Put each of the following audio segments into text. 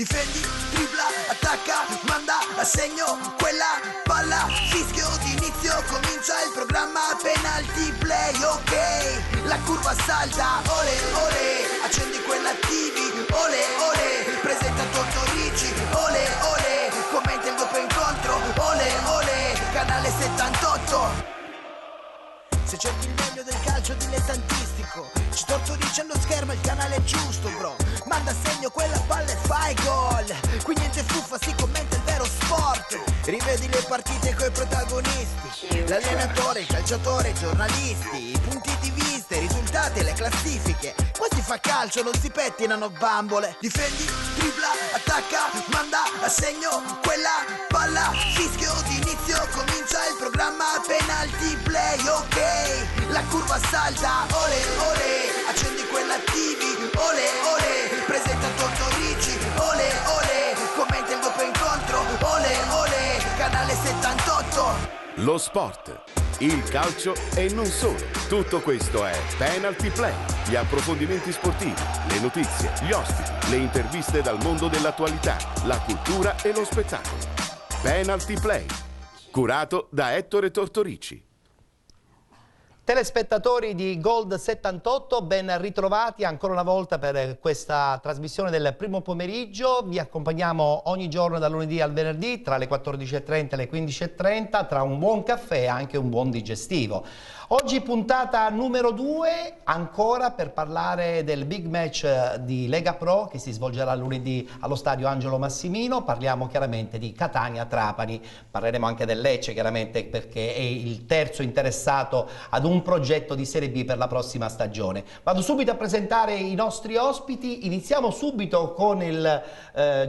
Difendi, tripla, attacca, manda a segno quella palla. Fischio d'inizio, comincia il programma. Penalty play, ok. La curva salta, ole, ole. Accendi quella TV, ole, ole. Presenta Tortorici, ole, ole. Commenta il doppio incontro, ole, ole. Canale 78. Se cerchi il meglio del calcio dilettantistico, ci Tortorici allo schermo, il canale giusto, bro. Manda a segno quella palla e fai gol. Qui niente fuffa, si commenta il vero sport. Rivedi le partite coi protagonisti, l'allenatore, il calciatore, i giornalisti, i punti di vista, i risultati e le classifiche. Qua si fa calcio, non si pettinano bambole. Difendi, tripla, attacca, manda a segno quella palla. Fischio d'inizio, comincia il programma. Penalty play, ok. La curva salta, ole, ole. Accendi quella TV, ole, ole. Presenta Tortorici, ole, ole. Commenta il doppio incontro, ole, ole. Canale 78. Lo sport, il calcio e non solo. Tutto questo è Penalty Play. Gli approfondimenti sportivi, le notizie, gli ospiti, le interviste dal mondo dell'attualità, la cultura e lo spettacolo. Penalty Play, curato da Ettore Tortorici. Telespettatori di Gold 78, ben ritrovati ancora una volta per questa trasmissione del primo pomeriggio. Vi accompagniamo ogni giorno dal lunedì al venerdì tra le 14:30 e le 15:30 tra un buon caffè e anche un buon digestivo. Oggi puntata numero 2, ancora per parlare del big match di Lega Pro che si svolgerà lunedì allo stadio Angelo Massimino. Parliamo chiaramente di Catania-Trapani, parleremo anche del Lecce chiaramente perché è il terzo interessato ad un progetto di Serie B per la prossima stagione. Vado subito a presentare i nostri ospiti, iniziamo subito con il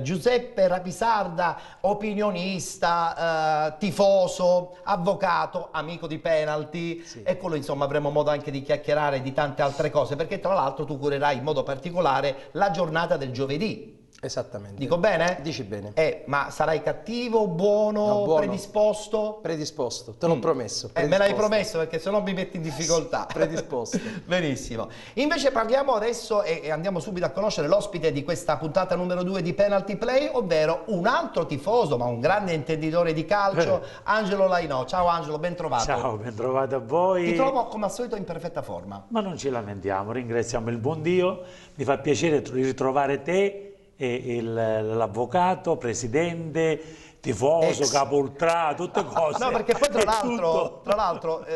Giuseppe Rapisarda, opinionista, tifoso, avvocato, amico di Penalty. Sì. Eccolo, insomma, avremo modo anche di chiacchierare di tante altre cose, perché tra l'altro tu curerai in modo particolare la giornata del giovedì. Esattamente. Dico bene? Dici bene. Ma sarai cattivo, buono, no, buono. Predisposto? Predisposto, te l'ho promesso. Me l'hai promesso perché sennò mi metti in difficoltà. Predisposto. Benissimo. Invece parliamo adesso e andiamo subito a conoscere l'ospite di questa puntata numero 2 di Penalty Play, ovvero un altro tifoso, ma un grande intenditore di calcio, Angelo Lainò. Ciao Angelo, ben trovato. Ciao, ben trovato a voi. Ti trovo come al solito in perfetta forma. Ma non ci lamentiamo, ringraziamo il buon Dio, mi fa piacere ritrovare te e l'avvocato, presidente, tifoso, capo ultra, tutte cose. No, perché poi tra l'altro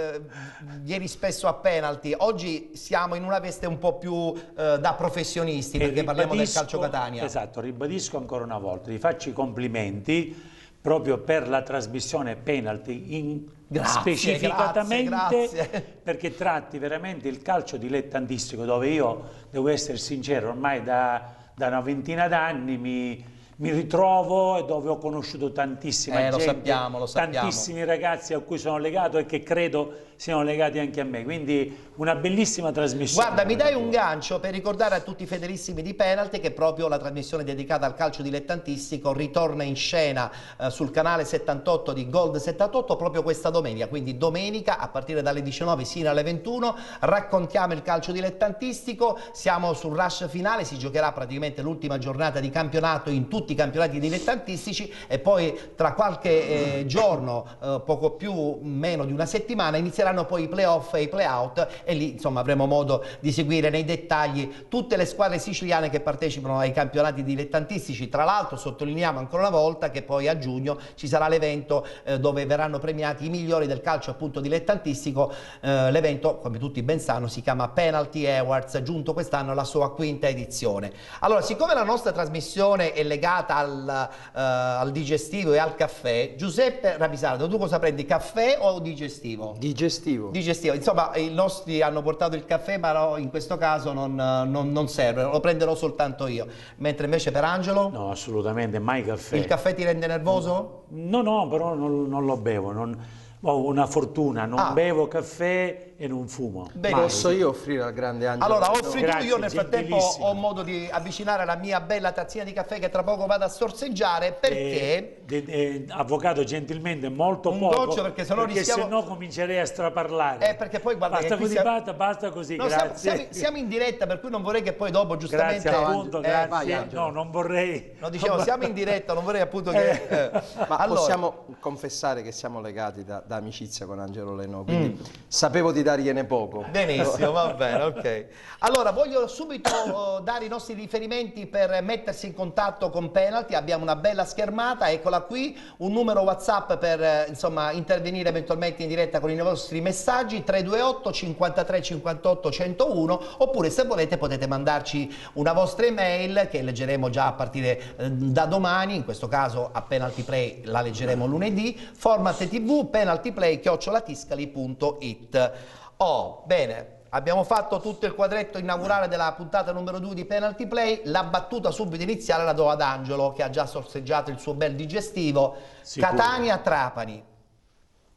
vieni spesso a Penalty, oggi siamo in una veste un po' più da professionisti perché parliamo del calcio Catania. Esatto, ribadisco ancora una volta, ti faccio i complimenti proprio per la trasmissione Penalty specificatamente grazie. Perché tratti veramente il calcio dilettantistico dove io, devo essere sincero, ormai da una ventina d'anni mi ritrovo e dove ho conosciuto tantissima gente, lo sappiamo. tantissimi ragazzi a cui sono legato e che credo siano legati anche a me, quindi una bellissima trasmissione. Guarda, mi dai un gancio per ricordare a tutti i fedelissimi di Penalty che proprio la trasmissione dedicata al calcio dilettantistico ritorna in scena sul canale 78 di Gold 78 proprio questa domenica, quindi domenica a partire dalle 19 sino alle 21 raccontiamo il calcio dilettantistico, siamo sul rush finale, si giocherà praticamente l'ultima giornata di campionato in tutti i campionati dilettantistici e poi tra qualche giorno, poco più meno di una settimana, inizieranno poi i playoff e i playout e lì insomma avremo modo di seguire nei dettagli tutte le squadre siciliane che partecipano ai campionati dilettantistici. Tra l'altro sottolineiamo ancora una volta che poi a giugno ci sarà l'evento dove verranno premiati i migliori del calcio appunto dilettantistico. L'evento, come tutti ben sanno, si chiama Penalty Awards, giunto quest'anno alla sua quinta edizione. Allora, siccome la nostra trasmissione è legata al digestivo e al caffè, Giuseppe Rapisardo, tu cosa prendi, caffè o digestivo? Digestivo. Digestivo, insomma i nostri hanno portato il caffè ma no, in questo caso non serve, lo prenderò soltanto io, mentre invece per Angelo? No, assolutamente, mai caffè. Il caffè ti rende nervoso? No, però non lo bevo, ho una fortuna, non bevo caffè e non fumo. Benissimo. Posso io offrire al grande Angelo? Allora, offri tu, Grazie, io nel frattempo gentilissimo. ho modo di avvicinare la mia bella tazzina di caffè che tra poco vado a sorseggiare, perché... Avvocato, gentilmente, molto Un poco, goccio, perché sennò rischiamo- se no comincerei a straparlare. perché poi guarda basta che qui così, siamo- basta così, No, grazie. siamo in diretta, per cui non vorrei che poi dopo giustamente... Grazie, appunto, vai, grazie. Angelo. No, non vorrei... No, dicevo, siamo in diretta, non vorrei appunto che... Ma Allora, possiamo confessare che siamo legati da amicizia con Angelo Leno, quindi sapevo di dargliene poco. benissimo, va bene, ok. Allora, voglio subito dare i nostri riferimenti per mettersi in contatto con Penalty. Abbiamo una bella schermata, eccola qui, un numero WhatsApp per insomma intervenire eventualmente in diretta con i vostri messaggi, 328 53 58 101, oppure se volete potete mandarci una vostra email che leggeremo già a partire da domani, in questo caso a Penalty Play la leggeremo lunedì, format tv penaltyplay@tiscali.it. Oh, bene. Abbiamo fatto tutto il quadretto inaugurale della puntata numero 2 di Penalty Play, la battuta subito iniziale la do ad Angelo che ha già sorseggiato il suo bel digestivo. Sicuro. Catania-Trapani,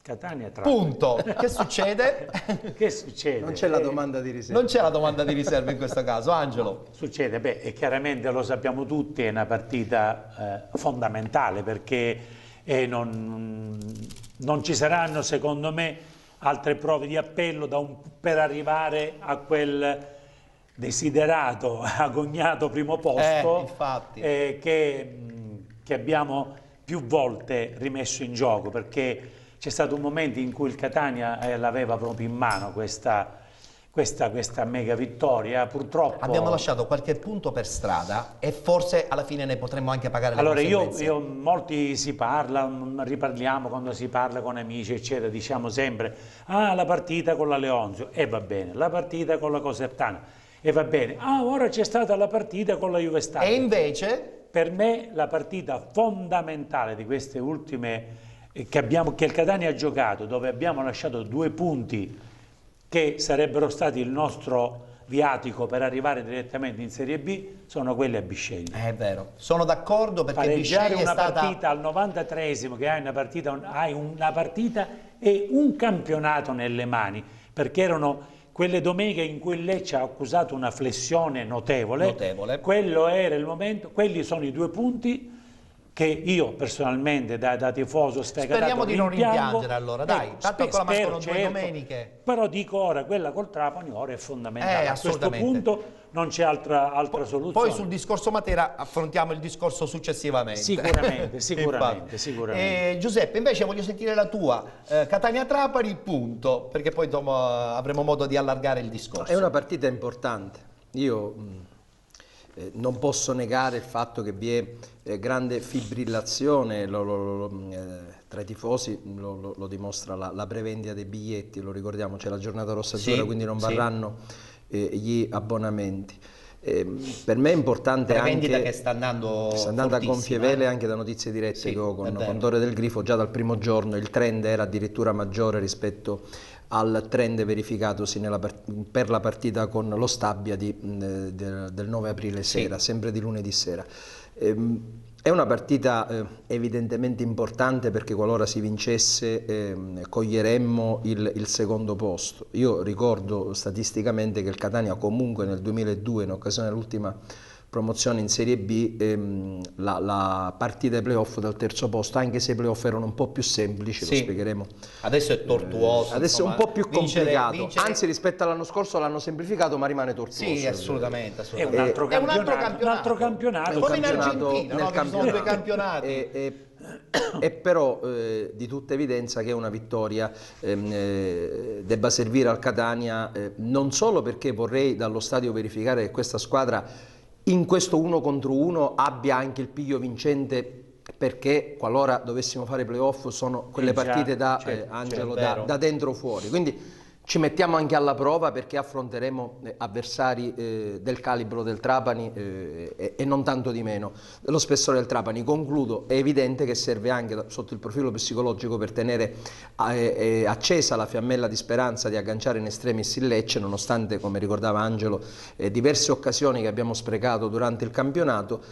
Catania-Trapani. punto. Che succede? Che succede? Non c'è la domanda di riserva. Non c'è la domanda di riserva in questo caso, Angelo. Succede, e chiaramente lo sappiamo tutti, è una partita fondamentale perché non ci saranno, secondo me, altre prove di appello per arrivare a quel desiderato, agognato primo posto infatti. che abbiamo più volte rimesso in gioco, perché c'è stato un momento in cui il Catania l'aveva proprio in mano questa mega vittoria. Purtroppo Abbiamo lasciato qualche punto per strada e forse alla fine ne potremmo anche pagare le allora conseguenze. molti si parla, riparliamo quando si parla con amici eccetera, diciamo sempre la partita con la Leonzio e va bene, la partita con la Cosertana e va bene, ora c'è stata la partita con la Juve Stabia. E invece Per me la partita fondamentale di queste ultime che il Catania ha giocato, dove abbiamo lasciato 2 punti che sarebbero stati il nostro viatico per arrivare direttamente in Serie B, sono quelle a Bisceglie. è vero, sono d'accordo perché Pareggiare Bisceglie è una stata... partita al 93esimo, che hai una partita e un campionato nelle mani, perché erano quelle domeniche in cui Lecce ha accusato una flessione notevole. Quello era il momento, quelli sono i 2 punti che io personalmente da tifoso sfegatato Speriamo di non rimpiango. rimpiangere allora, dai, tanto ancora mancano 2 domeniche. Però dico ora, quella col Trapani ora è fondamentale. A questo assolutamente. punto non c'è altra soluzione. Poi sul discorso Matera affrontiamo il discorso successivamente. Sicuramente. Giuseppe, invece voglio sentire la tua. Catania-Trapani, punto, perché poi dopo avremo modo di allargare il discorso. È una partita importante. Io non posso negare il fatto che vi è grande fibrillazione tra i tifosi, lo dimostra la prevendita dei biglietti, lo ricordiamo, c'è la giornata rossa-azzurra, quindi non varranno gli abbonamenti. Per me è importante vendita anche che sta andando a gonfie vele, anche da notizie dirette che ho con Torre del Grifo. Già dal primo giorno il trend era addirittura maggiore rispetto al trend verificatosi per la partita con lo Stabia del 9 aprile sera, sempre di lunedì sera. È una partita evidentemente importante perché qualora si vincesse coglieremmo il secondo posto. Io ricordo statisticamente che il Catania comunque nel 2002, in occasione dell'ultima promozione in Serie B, la partita ai playoff dal terzo posto, anche se i playoff erano un po' più semplici, lo spiegheremo. Adesso è tortuoso. Adesso insomma, è un po' più complicato, vincere... anzi rispetto all'anno scorso l'hanno semplificato, ma rimane tortuoso. Sì, assolutamente. È un altro campionato. Come in Argentina, no? Che ci sono 2 campionati. È però di tutta evidenza che una vittoria debba servire al Catania, non solo perché vorrei dallo stadio verificare che questa squadra in questo 1 contro 1 abbia anche il piglio vincente, perché qualora dovessimo fare playoff sono quelle partite Angelo, da dentro fuori, quindi ci mettiamo anche alla prova perché affronteremo avversari del calibro del Trapani e non tanto di meno, dello spessore del Trapani. Concludo, è evidente che serve anche sotto il profilo psicologico per tenere accesa la fiammella di speranza di agganciare in estremis il Lecce, nonostante, come ricordava Angelo, diverse occasioni che abbiamo sprecato durante il campionato.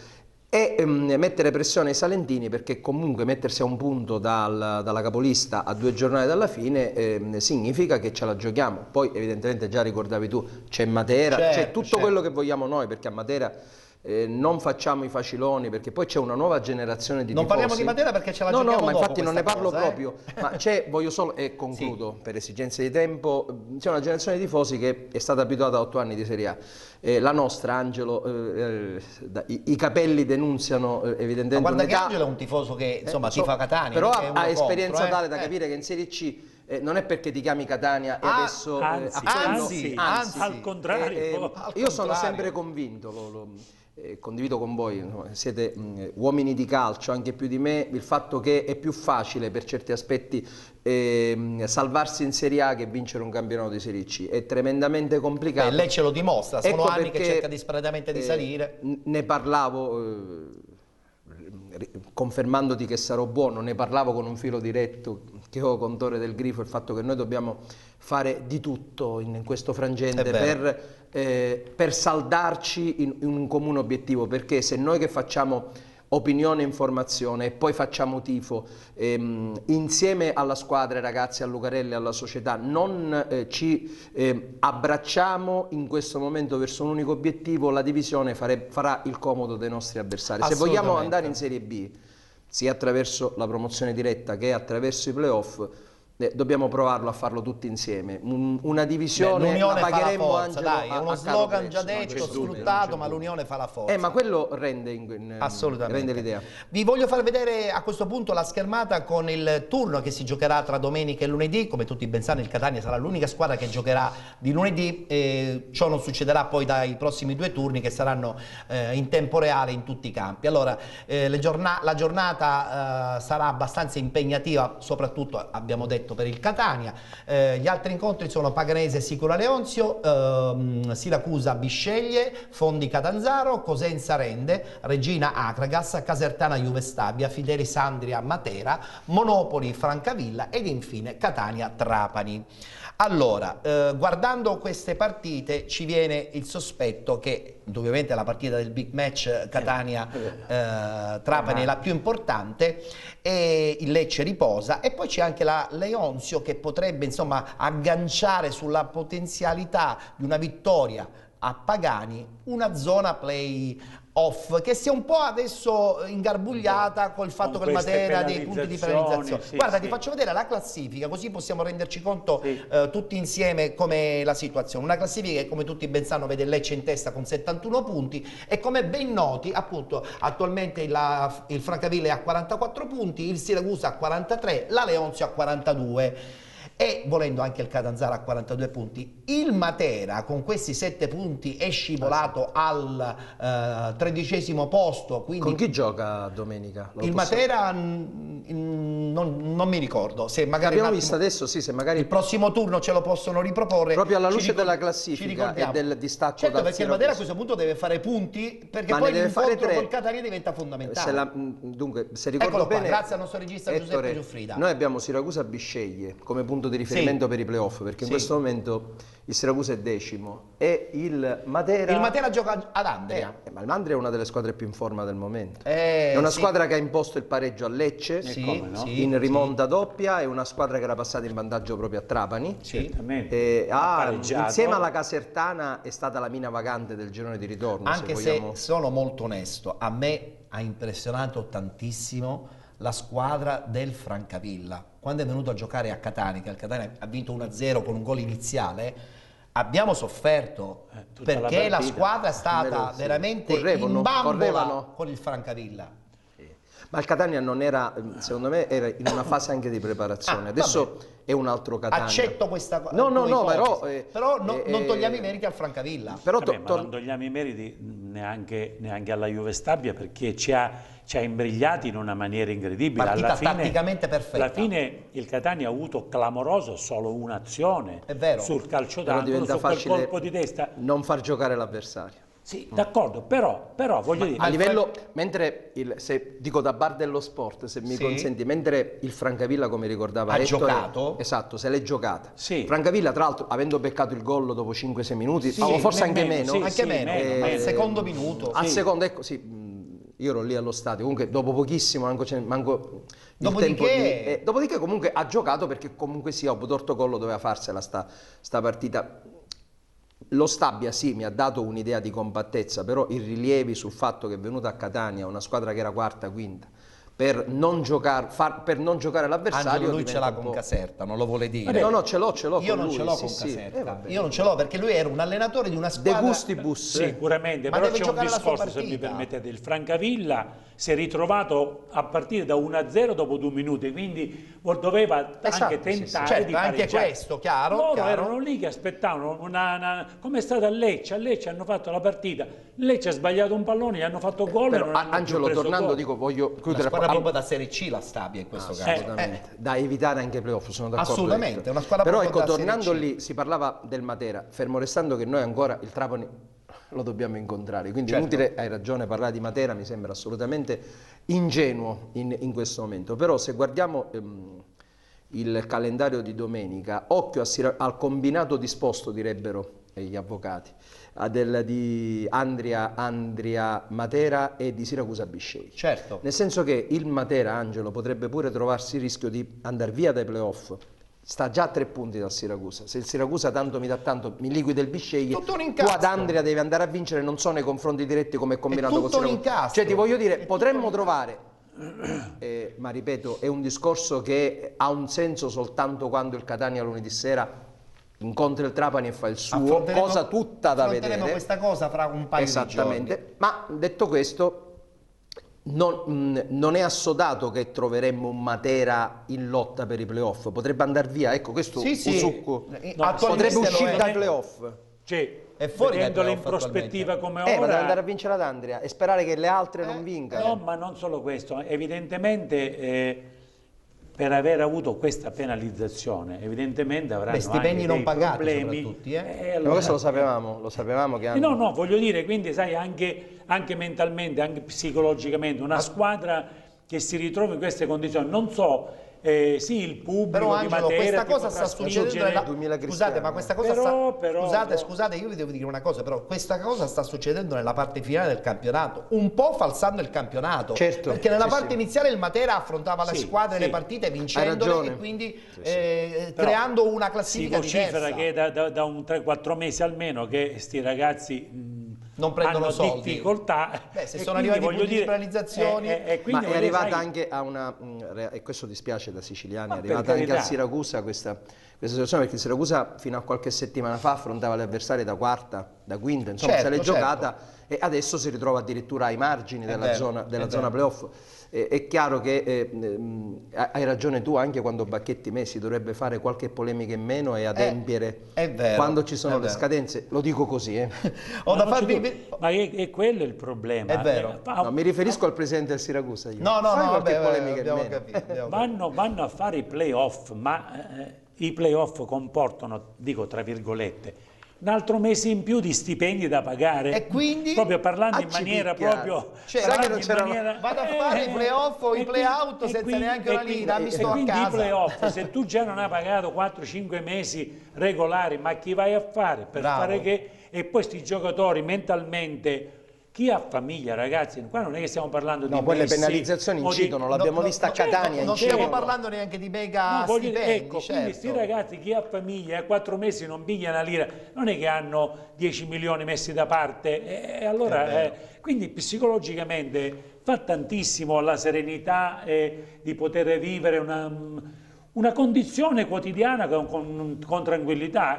e mettere pressione ai salentini, perché comunque mettersi a un punto dalla capolista a 2 giornate dalla fine significa che ce la giochiamo. Poi evidentemente già ricordavi tu, c'è Matera, c'è tutto quello che vogliamo noi, perché a Matera non facciamo i faciloni, perché poi c'è una nuova generazione di non tifosi. parliamo di Matera perché ce la giochiamo No, ma dopo infatti non ne parlo cosa, proprio, ma voglio solo, e concludo per esigenze di tempo, c'è una generazione di tifosi che è stata abituata a 8 anni di Serie A. La nostra, Angelo, i capelli denunziano evidentemente ma guarda un'età. che Angelo è un tifoso che insomma tifa Catania, però è uno ha esperienza contro, tale da capire che in Serie C non è perché ti chiami Catania e adesso anzi, al contrario. io sono sempre convinto, condivido con voi, siete uomini di calcio anche più di me, il fatto che è più facile per certi aspetti salvarsi in Serie A che vincere un campionato di Serie C, è tremendamente complicato. Lei ce lo dimostra, sono anni perché, che cerca disperatamente di salire. Ne parlavo, confermandoti che sarò buono, ne parlavo con un filo diretto che ho con Torre del Grifo, il fatto che noi dobbiamo fare di tutto in questo frangente per saldarci in un comune obiettivo, perché se noi che facciamo opinione e informazione e poi facciamo tifo insieme alla squadra, ai ragazzi, a Lucarelli, alla società, non ci abbracciamo in questo momento verso un unico obiettivo, la divisione farà il comodo dei nostri avversari. Se vogliamo andare in Serie B, sia attraverso la promozione diretta che attraverso i playoff, dobbiamo provarlo a farlo tutti insieme. Una divisione la pagheremo, forza, dai, è uno slogan già detto, sfruttato, ma l'unione fa la forza. Ma quello rende l'idea. Vi voglio far vedere a questo punto la schermata con il turno che si giocherà tra domenica e lunedì. Come tutti ben sanno, il Catania sarà l'unica squadra che giocherà di lunedì, ciò non succederà poi dai prossimi 2 turni che saranno in tempo reale in tutti i campi. Allora, la giornata sarà abbastanza impegnativa, soprattutto abbiamo detto per il Catania. Gli altri incontri sono Paganese Sicula Leonzio, Siracusa Bisceglie, Fondi Catanzaro, Cosenza Rende, Regina Acragas, Casertana Juve Stabia, Fidelis Andria Matera, Monopoli Francavilla ed infine Catania Trapani. Allora, guardando queste partite ci viene il sospetto che ovviamente la partita del big match Catania-Trapani è la più importante, e il Lecce riposa, e poi c'è anche la Leonzio che potrebbe insomma agganciare sulla potenzialità di una vittoria a Pagani una zona play-off che si è un po' adesso ingarbugliata col fatto che il Matera ha dei punti di penalizzazione. Guarda, ti faccio vedere la classifica così possiamo renderci conto tutti insieme come la situazione. Una classifica che, come tutti ben sanno, vede il Lecce in testa con 71 punti e, come ben noti, appunto attualmente il Francavilla è a 44 punti, il Siracusa a 43, la Leonzio a 42. E volendo anche il Catanzaro a 42 punti. Il Matera con questi 7 punti è scivolato al 13° posto. Quindi con chi gioca domenica? Il Matera non mi ricordo. Se magari l'abbiamo visto adesso, sì, se magari il prossimo turno ce lo possono riproporre. Proprio alla luce della classifica e del distacco. Certo, perché il Matera a questo punto deve fare punti, perché poi l'incontro col Catania diventa fondamentale. Dunque, se ricordo bene, grazie al nostro regista Giuseppe Giuffrida. Noi abbiamo Siracusa Bisceglie come punto di riferimento per i playoff, perché in questo momento il Siracusa è 10° e il Matera gioca ad Andria. Ma l'Andria è una delle squadre più in forma del momento. È una squadra che ha imposto il pareggio a Lecce in rimonta doppia, è una squadra che era passata in vantaggio proprio a Trapani. Insieme alla Casertana è stata la mina vagante del girone di ritorno. Anche se sono molto onesto, a me ha impressionato tantissimo la squadra del Francavilla. Quando è venuto a giocare a Catania, che il Catania ha vinto 1-0 con un gol iniziale, abbiamo sofferto perché la squadra è stata veramente in bambola con il Francavilla. Ma il Catania non era, secondo me, era in una fase anche di preparazione. Adesso è un altro Catania. Accetto questa cosa. Però non togliamo i meriti al Francavilla. Ma non togliamo i meriti neanche alla Juve Stabia, perché ci ha imbrigliati in una maniera incredibile. Partita tatticamente perfetta. Alla fine il Catania ha avuto clamoroso solo un'azione sul calcio d'angolo, su quel colpo di testa. Non far giocare l'avversario. Sì, d'accordo, però voglio dire... A livello, mentre, se dico da bar dello sport, se mi consenti, mentre il Francavilla, come ricordava Ettore, giocato? Esatto, se l'è giocata. Francavilla, tra l'altro, avendo beccato il gol dopo 5-6 minuti, forse anche meno. Anche meno, al secondo minuto. Al secondo, ecco, Io ero lì allo stadio, comunque dopo pochissimo, manco Dopodiché... dopodiché comunque ha giocato, perché comunque sia Tortocollo doveva farsela sta partita. Lo Stabia sì, mi ha dato un'idea di compattezza, però i rilievi sul fatto che è venuta a Catania una squadra che era quarta, quinta, per non giocare l'avversario. Angelo, lui ce l'ha con Caserta, non lo vuole dire. No, ce l'ho Io con non lui, ce l'ho sì, con sì. Caserta. Io non ce l'ho, perché lui era un allenatore di una squadra... De gustibus. Sicuramente, Ma però deve c'è un giocare la sua discorso, se mi partita. permettete. Il Francavilla si è ritrovato a partire da 1-0 dopo 2 minuti, quindi doveva anche tentare Certo, di anche pareggiare. questo, chiaro. Loro chiaro. erano lì che aspettavano come è stata a Lecce hanno fatto la partita, Lecce ha sbagliato un pallone, gli hanno fatto gol. Però, e non hanno Angelo, più preso tornando, gol. dico, voglio La chiudere squadra proprio da Serie C, la Stabia in questo caso. assolutamente, da evitare anche i playoff, sono d'accordo. Assolutamente, Ettore. una squadra Però proprio ecco, da Serie tornando C. lì, si parlava del Matera, fermo restando che noi ancora il Trapani lo dobbiamo incontrare, quindi Certo. inutile, hai ragione, parlare di Matera mi sembra assolutamente ingenuo in questo momento. Però se guardiamo il calendario di domenica, occhio al combinato disposto, direbbero gli avvocati, di Andria Matera e di Siracusa Bisceglie. Certo. Nel senso che il Matera, Angelo, potrebbe pure trovarsi il rischio di andare via dai playoff. Sta già a 3 punti dal Siracusa. Se il Siracusa tanto mi dà tanto, mi liquida il Bisceglie, Tutto un tu incastro. ad Andria devi andare a vincere, non so nei confronti diretti come è combinato con tutto un Siracusa. incastro. Cioè ti voglio dire, potremmo trovare, ma ripeto, è un discorso che ha un senso soltanto quando il Catania lunedì sera incontra il Trapani e fa il suo, cosa tutta da vedere. Affronteremo questa cosa fra un paio di giorni. Esattamente, ma detto questo, non è assodato che troveremmo un Matera in lotta per i playoff, potrebbe andare via, ecco questo Sì, sì. Usucco Attualmente potrebbe lo uscire è. dai playoff. Cioè, È fuori dai vedendolo in playoff prospettiva come Ma deve ora. andare a vincere ad Andria e sperare che le altre non vincano. No, ma non solo questo, evidentemente per aver avuto questa penalizzazione, evidentemente avranno stipendi anche non dei pagati problemi. soprattutto, allora- Ma questo lo sapevamo che hanno... No, voglio dire, quindi sai, anche mentalmente, anche psicologicamente, una squadra che si ritrova in queste condizioni, non so, sì, il pubblico Però di Angelo, Matera questa ti cosa potrà sta succedendo spingere. nella... 2000 Scusate, cristiani. ma questa cosa Scusate, io vi devo dire una cosa, però questa cosa sta succedendo nella parte finale del campionato, un po' falsando il campionato. Certo, perché nella sì, parte sì. iniziale il Matera affrontava le Sì, squadre, sì. le partite Hai vincendole ragione. e quindi Però creando una si classifica vocifera diversa. che da un 3-4 mesi almeno che sti ragazzi Non prendono hanno soldi. difficoltà. Beh, se e sono quindi, arrivati i voglio punti di dire, penalizzazioni. quindi, Ma è arrivata sai, anche a una, e questo dispiace da siciliani, Ma è per arrivata anche carità. a Siracusa questa situazione, perché Siracusa fino a qualche settimana fa affrontava gli avversari da quarta, da quinta, insomma Certo, se l'è certo. giocata e adesso si ritrova addirittura ai margini della vero, zona è vero. playoff. È chiaro che hai ragione tu, anche quando Bacchetti Messi dovrebbe fare qualche polemica in meno e adempiere è vero, quando ci sono è le vero. scadenze, lo dico così. Ho da non c'è farvi... dubbio. Ma è quello il problema. È vero. No, mi riferisco al presidente del Siracusa. Io. No, Fai qualche vabbè, polemica in abbiamo meno. capito. Vanno a fare i playoff, ma i playoff comportano, dico tra virgolette, un altro mese in più di stipendi da pagare. E quindi proprio parlando in acci maniera picchiare. proprio Cioè, sai che parlando non in c'era- maniera- Vado a fare i playoff o i e play-out quindi- senza neanche una lira, mi sto a quindi casa. i playoff, se tu già non hai pagato 4-5 mesi regolari, ma chi vai a fare? Per Bravo. fare che? E poi sti giocatori mentalmente, chi ha famiglia, ragazzi, qua non è che stiamo parlando di No, poi le Messi penalizzazioni o di- incidono, l'abbiamo vista a Catania. Non certo. stiamo parlando neanche di mega No, voglio dire, stipendi, ecco, certo. quindi sti ragazzi, chi ha famiglia a 4 mesi non piglia una lira, non è che hanno 10 milioni messi da parte, e allora, quindi psicologicamente fa tantissimo la serenità di poter vivere una condizione quotidiana con tranquillità.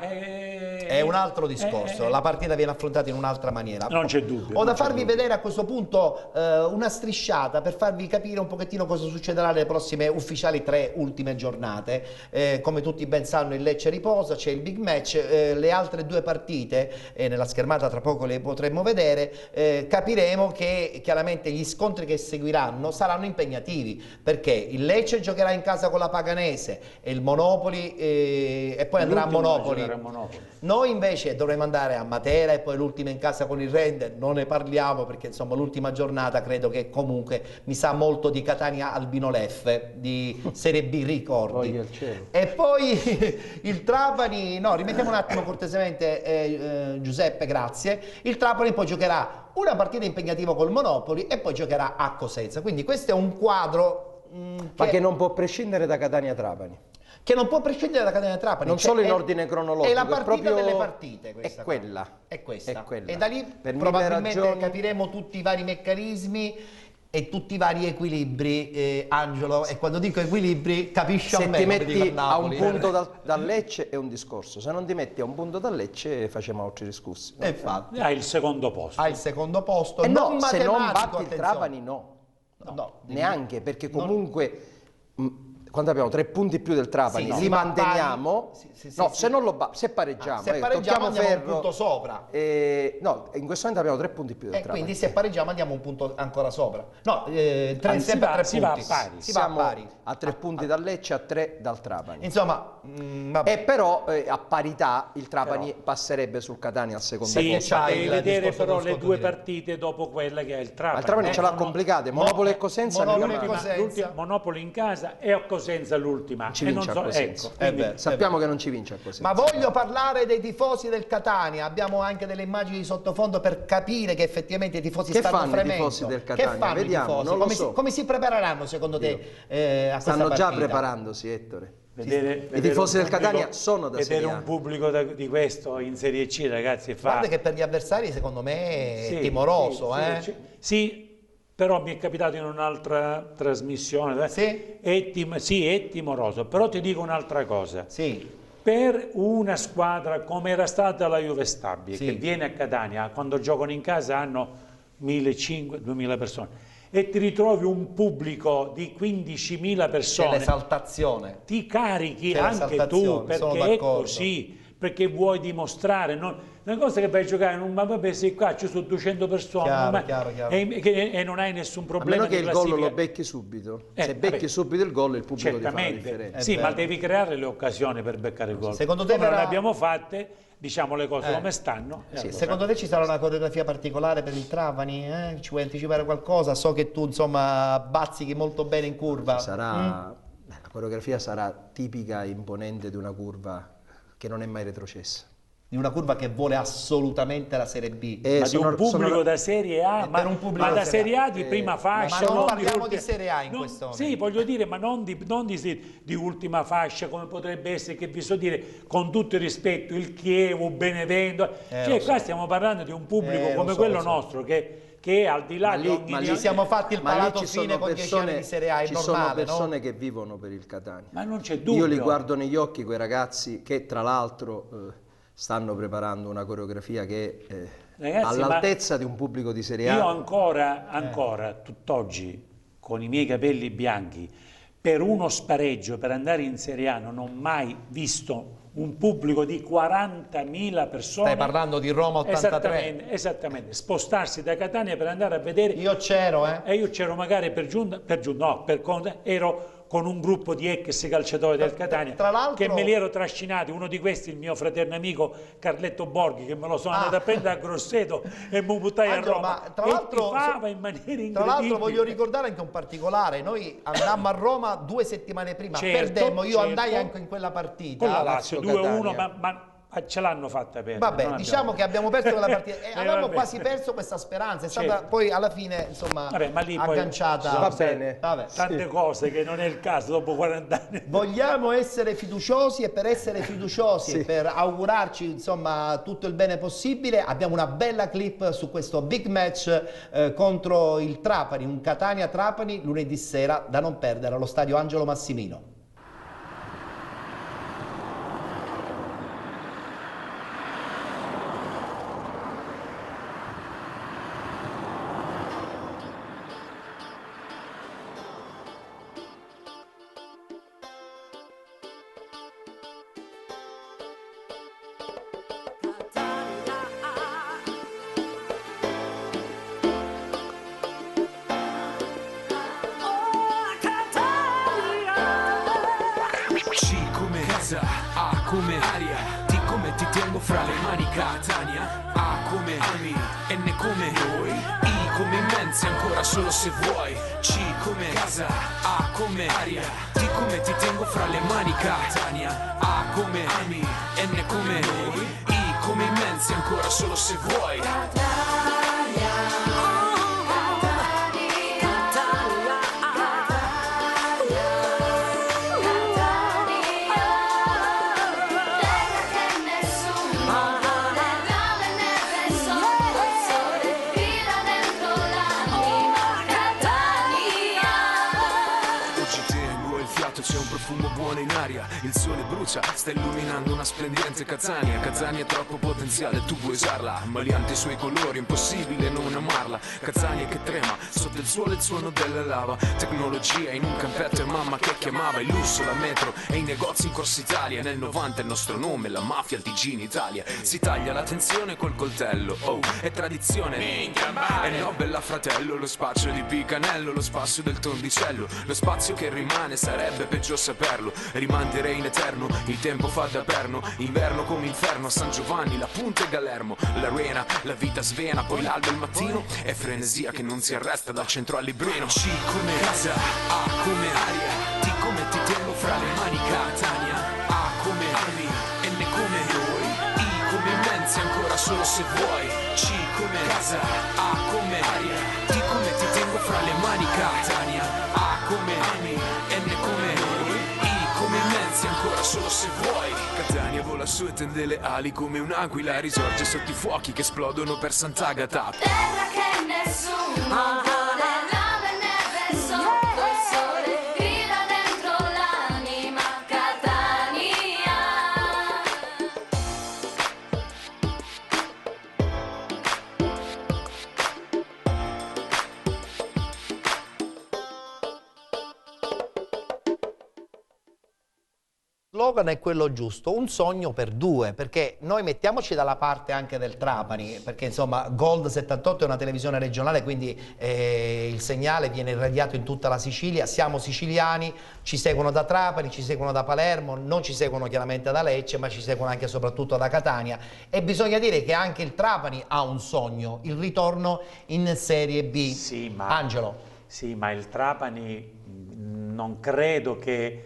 È un altro discorso, la partita viene affrontata in un'altra maniera. Non c'è dubbio. Ho da non c'è farvi dubbio. vedere a questo punto una strisciata per farvi capire un pochettino cosa succederà nelle prossime ufficiali 3 ultime giornate. Come tutti ben sanno, il Lecce riposa, c'è il big match, le altre 2 partite, nella schermata tra poco le potremmo vedere, capiremo che chiaramente gli scontri che seguiranno saranno impegnativi, perché il Lecce giocherà in casa con la Paganese e il Monopoli e poi andrà a L'ultimo Monopoli. giocare a Monopoli. Noi invece dovremo andare a Matera e poi l'ultima in casa con il Render, non ne parliamo perché insomma l'ultima giornata credo che comunque mi sa molto di Catania Albino Leffe, di Serie B ricordi. Voglia il cielo. E poi il Trapani, no, rimettiamo un attimo cortesemente Giuseppe, grazie. Il Trapani poi giocherà una partita impegnativa col Monopoli e poi giocherà a Cosenza. Quindi questo è un quadro ma che non può prescindere da Catania-Trapani. Che non può prescindere da Catania-Trapani. Non solo in ordine cronologico. È la partita proprio... delle partite questa. È quella. È questa. È quella. E da lì per probabilmente ragioni... capiremo tutti i vari meccanismi e tutti i vari equilibri, Angelo, e quando dico equilibri capisci se a me. Se ti metti a un punto dal Lecce è un discorso, se non ti metti a un punto dal Lecce facciamo altri discorsi. E infatti. Hai il secondo posto. Hai il secondo posto. No, se non batti il Trapani no. Neanche, perché comunque... Quando abbiamo 3 punti più del Trapani, li manteniamo. Se non lo se pareggiamo, se pareggiamo andiamo ferro, un punto sopra. No, in questo momento abbiamo 3 punti più del Trapani. Quindi se pareggiamo andiamo un punto ancora sopra. No, si va a pari. Siamo a 3 punti dal Lecce, a 3 dal Trapani. Insomma, e però a parità il Trapani passerebbe sul Catania al secondo posto. Sì, devi vedere però le 2 partite dopo quella che è il Trapani. Ma il Trapani ce l'ha complicate, Monopoli e Cosenza. Monopoli in casa e a Cosenza l'ultima. Ci vince a Cosenza. Sappiamo che non ci vince a Cosenza. Ma voglio parlare dei tifosi del Catania. Abbiamo anche delle immagini di sottofondo per capire che effettivamente i tifosi stanno fremendo. Che fanno i tifosi del Catania? Che fanno Vediamo, non lo so. Come si prepareranno secondo te a questa stanno partita? già preparandosi, Ettore. I tifosi del Catania sono da Serie A. Vedere un pubblico di questo in Serie C, ragazzi, guarda che per gli avversari secondo me è timoroso. Sì, però mi è capitato in un'altra trasmissione. È timoroso, però ti dico un'altra cosa. Per una squadra come era stata la Juve Stabia, che viene a Catania, quando giocano in casa hanno 1.500-2.000 persone, e ti ritrovi un pubblico di 15.000 persone, c'è l'esaltazione, ti carichi anche tu, perché è così, perché vuoi dimostrare, una cosa che vai a giocare, ma vabbè, se qua ci sono 200 persone chiaro. E non hai nessun problema. A meno che il gol lo becchi subito, se becchi subito il gol il pubblico ti fa la differenza. Sì, ma devi creare le occasioni per beccare il gol. Secondo te non le abbiamo fatte, diciamo le cose come stanno. Secondo te ci sarà una coreografia particolare per il Trapani? Ci vuoi anticipare qualcosa? So che tu insomma bazzichi molto bene in curva. La coreografia sarà tipica e imponente di una curva che non è mai retrocessa. Di una curva che vuole assolutamente la Serie B. Ma di un pubblico da Serie A, ma da Serie A di prima fascia. Ma non parliamo di Serie A in questo momento. Sì, voglio dire, ma non di ultima fascia, come potrebbe essere, che vi so dire, con tutto il rispetto, il Chievo, Benevento. Qua stiamo parlando di un pubblico come quello nostro, che è al di là di ogni... Ci siamo fatti il palato fine con 10 anni di Serie A, è normale, sono persone che vivono per il Catania. Ma non c'è dubbio. Io li guardo negli occhi, quei ragazzi che tra l'altro... stanno preparando una coreografia che è all'altezza di un pubblico di Serie A. Io ancora tutt'oggi, con i miei capelli bianchi, per uno spareggio, per andare in Serie A, non ho mai visto un pubblico di 40.000 persone. Stai parlando di Roma 83? Esattamente, spostarsi da Catania per andare a vedere. Io c'ero, E io c'ero magari ero con un gruppo di ex calciatori del Catania, che me li ero trascinati, uno di questi, il mio fraterno amico Carletto Borghi, che me lo sono andato a prendere a Grosseto e mi buttai a Roma, tra l'altro tifava in maniera incredibile. Tra l'altro voglio ricordare anche un particolare, noi andammo a Roma 2 settimane prima, perdemmo, io andai anche in quella partita. Con la Lazio 2-1, ma ce l'hanno fatta perdere. Vabbè, diciamo che abbiamo perso quella partita e avevamo quasi perso questa speranza, è stata poi alla fine insomma agganciata. Va bene, tante cose che non è il caso dopo 40 anni. Vogliamo essere fiduciosi e per essere fiduciosi e per augurarci insomma tutto il bene possibile abbiamo una bella clip su questo big match contro il Trapani, un Catania-Trapani lunedì sera da non perdere allo stadio Angelo Massimino. A come aria, T come ti tengo fra le mani Catania, A come ami, N come noi, I come immensi ancora solo se vuoi, C come casa, A come aria, T come ti tengo fra le mani Catania, A come ami, N come noi, I come immensi ancora solo se vuoi. Catania. il sole brucia, sta illuminando una splendente Catania. Catania è troppo potenziale, tu puoi usarla, maliante i suoi colori, impossibile non amarla. Catania che trema, sotto il suolo il suono della lava. Tecnologia in un campetto e mamma che chiamava. Il lusso, la metro e i negozi in Corsa Italia. Nel 90 il nostro nome, la mafia, il TG in Italia. Si taglia la tensione col coltello, oh, è tradizione. E no, bella fratello, lo spazio di Picanello, lo spazio del tondicello. Lo spazio che rimane sarebbe peggio saperlo. Rimanderei in eterno, il tempo fa da perno. Inverno come inferno, a San Giovanni, la punta e Galermo. L'arena, la vita svena, poi l'alba il mattino. È frenesia che non si arresta dal centro al librino. C come casa, A come aria, T come ti tengo fra le mani Catania. A come ami, N come noi, I come immensi ancora solo se vuoi. C come casa, A come aria, T come ti tengo fra le mani Catania. A come ami, N come noi, I come immensi ancora solo se vuoi. Catania vola su e tende le ali come un'aquila. Risorge sotto i fuochi che esplodono per Sant'Agata. Terra che nessuno vuole, lava e neve sotto il sole, grida dentro l'anima Catania. Lo slogan è quello giusto, un sogno per due, perché noi mettiamoci dalla parte anche del Trapani, perché insomma Gold 78 è una televisione regionale, quindi il segnale viene irradiato in tutta la Sicilia, siamo siciliani, ci seguono da Trapani, ci seguono da Palermo, non ci seguono chiaramente da Lecce, ma ci seguono anche e soprattutto da Catania, e bisogna dire che anche il Trapani ha un sogno, il ritorno in Serie B. Sì, ma, Angelo. Sì, ma il Trapani non credo che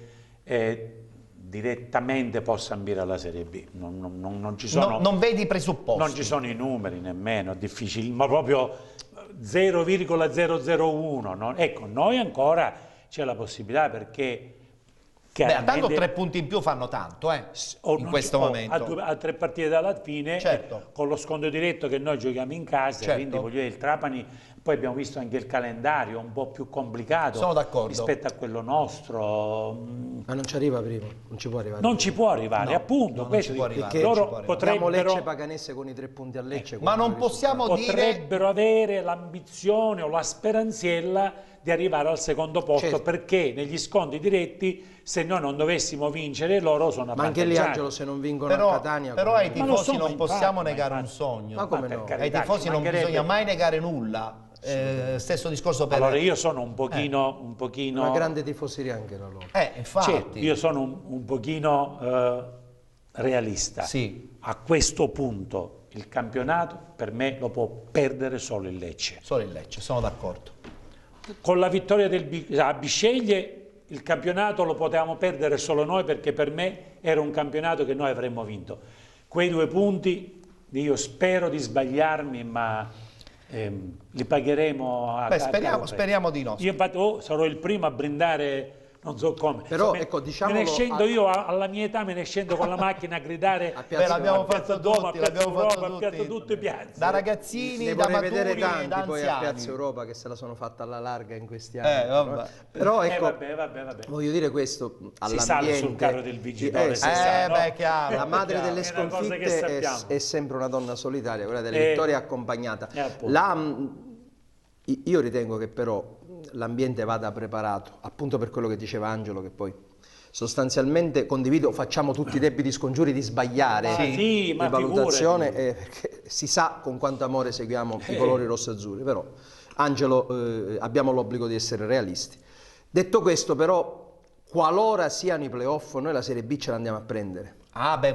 direttamente possa ambire alla Serie B, non ci sono, non vedi i presupposti, non ci sono i numeri nemmeno, è difficile, ma proprio 0,001, no? Ecco, noi ancora c'è la possibilità, perché tanto 3 punti in più fanno tanto in questo momento, a 3 partite dalla fine, certo, con lo scontro diretto che noi giochiamo in casa, certo, quindi voglio dire, il Trapani, poi abbiamo visto anche il calendario un po' più complicato, sono d'accordo, rispetto a quello nostro, ma non ci arriva prima, non ci può arrivare, non ci può arrivare, no, appunto, non questo ci può arrivare, loro potrebbero, Lecce Paganese con i 3 punti a Lecce, ma non possiamo potrebbero avere l'ambizione o la speranziella di arrivare al secondo posto, certo, perché negli scontri diretti, se noi non dovessimo vincere, loro sono avvantaggiati. Ma anche lì, Angelo, se non vincono a Catania, però ai tifosi non possiamo negare un sogno, ma come no? Ai tifosi non bisogna mai negare nulla. Stesso discorso per... Allora io sono un pochino una grande tifoseria anche la loro. Infatti. Certo, io sono un pochino realista. Sì. A questo punto il campionato per me lo può perdere solo il Lecce. Solo il Lecce, sono d'accordo. Con la vittoria del Bisceglie il campionato lo potevamo perdere solo noi, perché per me era un campionato che noi avremmo vinto. Quei 2 punti, io spero di sbagliarmi, ma li pagheremo a speriamo di no. Io infatti sarò il primo a brindare, non so come. Però ecco, diciamolo, me ne scendo io alla mia età, me ne scendo con la macchina a gridare l'abbiamo fatto tutti, a Piazza tutte piazze, da ragazzini, ne da vorrei maturi, vedere tanti da poi anziani. a Piazza Europa che se la sono fatta alla larga in questi anni. Però ecco, vabbè. voglio dire questo all'ambiente. Si sale sul carro del vincitore, chiaro, la madre delle sconfitte è sempre una donna solitaria, quella delle vittorie accompagnata. Io ritengo che però l'ambiente vada preparato, appunto per quello che diceva Angelo, che poi sostanzialmente condivido, facciamo tutti i debiti scongiuri di sbagliare di valutazione, perché si sa con quanto amore seguiamo i colori rosso-azzurri, però Angelo, abbiamo l'obbligo di essere realisti. Detto questo, però, qualora siano i playoff, noi la Serie B ce l'andiamo a prendere.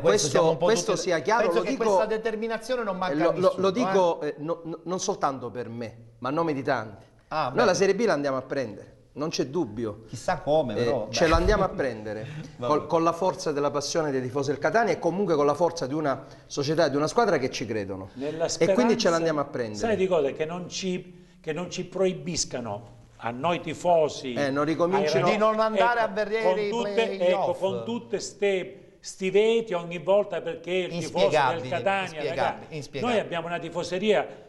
Questo sia chiaro. Penso che questa determinazione non manca a nessuno, lo dico non soltanto per me, ma a nome di tanti. Noi la Serie B la andiamo a prendere, non c'è dubbio. Chissà come, però. Ce l'andiamo a prendere con la forza della passione dei tifosi del Catania, e comunque con la forza di una società e di una squadra che ci credono. E quindi ce l'andiamo a prendere. Sai di cosa? Che non ci proibiscano a noi tifosi non ricominciano di non andare a vedere i playoff. Con tutte sti veti ogni volta, perché il tifoso del Catania, noi abbiamo una tifoseria,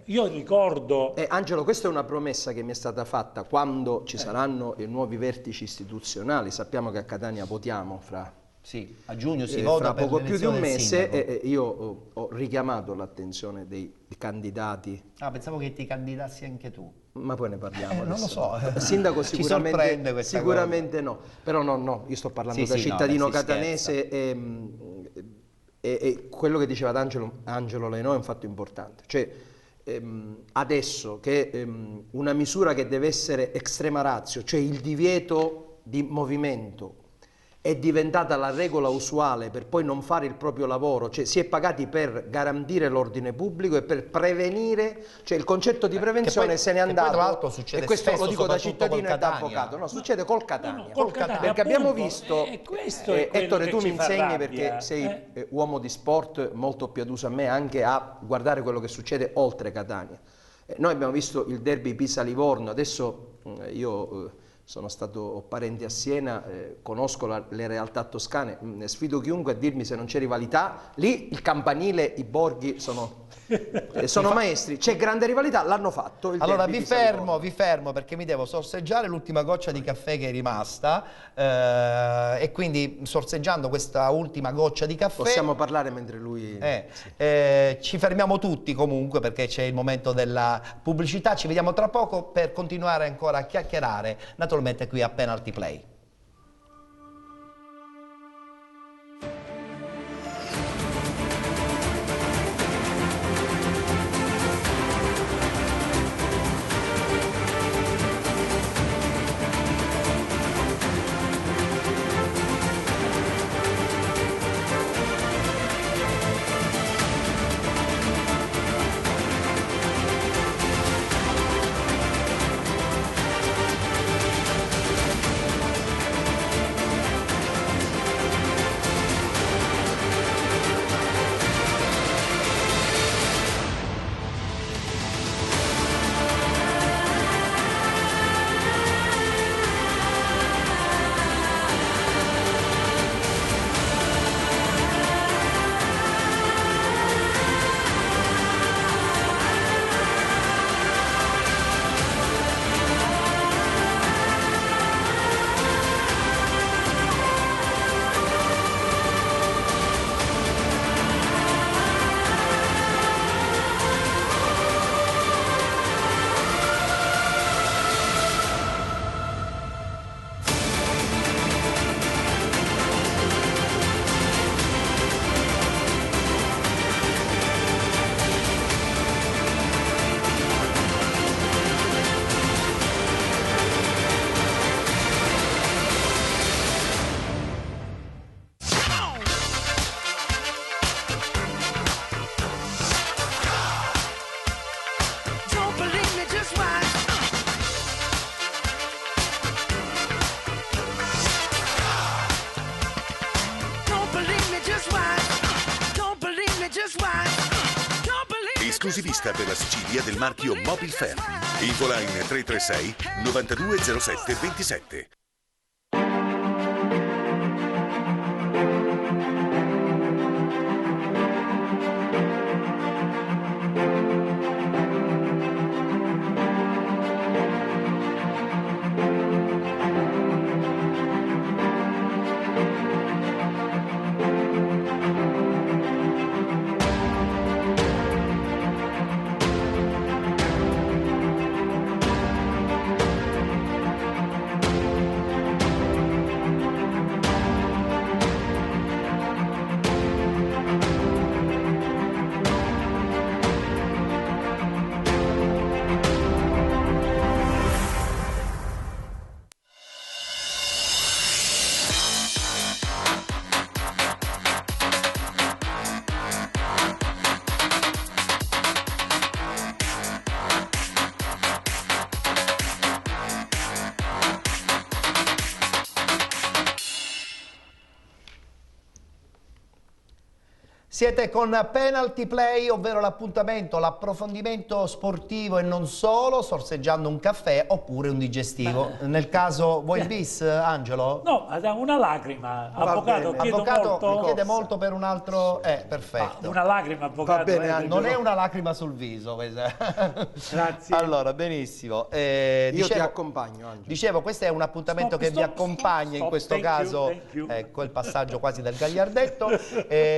io ricordo... Angelo, questa è una promessa che mi è stata fatta quando ci saranno i nuovi vertici istituzionali. Sappiamo che a Catania votiamo fra Sì, a giugno si vota fra per poco più di un l'elezione del mese, sindaco. io ho richiamato l'attenzione dei candidati. Ah, pensavo che ti candidassi anche tu. Ma poi ne parliamo Non lo adesso. so. Sindaco Ci sorprende questa sicuramente no, però no, io sto parlando da Sì, cittadino no, si catanese e quello che diceva Angelo Leinò è un fatto importante, cioè adesso che una misura che deve essere extrema ratio, cioè il divieto di movimento, è diventata la regola usuale per poi non fare il proprio lavoro, cioè si è pagati per garantire l'ordine pubblico e per prevenire, cioè il concetto di prevenzione se n'è andato. Poi tra l'altro succede e questo spesso, lo dico da soprattutto cittadino col e da Catania. avvocato, no, succede col Catania. Col Catania, Perché abbiamo appunto, visto, e questo è quello Ettore, che tu mi ci fa insegni rabbia, perché sei uomo di sport, molto più aduso a me anche a guardare quello che succede oltre Catania. Noi abbiamo visto il derby Pisa-Livorno, adesso io sono stato parente a Siena, conosco le realtà toscane, sfido chiunque a dirmi se non c'è rivalità, lì il campanile, i borghi sono maestri, c'è grande rivalità, l'hanno fatto. Allora vi fermo perché mi devo sorseggiare l'ultima goccia di caffè che è rimasta e quindi sorseggiando questa ultima goccia di caffè possiamo parlare mentre lui... ci fermiamo tutti comunque perché c'è il momento della pubblicità, ci vediamo tra poco per continuare ancora a chiacchierare naturalmente qui a Penalty Play. Esclusivista per la Sicilia del marchio Mobilferm. Infoline 336 9207 27. Siete con Penalty Play, ovvero l'appuntamento, l'approfondimento sportivo e non solo, sorseggiando un caffè oppure un digestivo. Nel caso, vuoi il bis, Angelo? No, una lacrima. Avvocato, chiede molto per un altro... perfetto. Una lacrima, avvocato. Va bene, non è una lacrima sul viso. Grazie. Allora, benissimo. Io ti accompagno, Angelo. Dicevo, questo è un appuntamento che vi accompagna in questo caso, ecco il passaggio quasi del gagliardetto,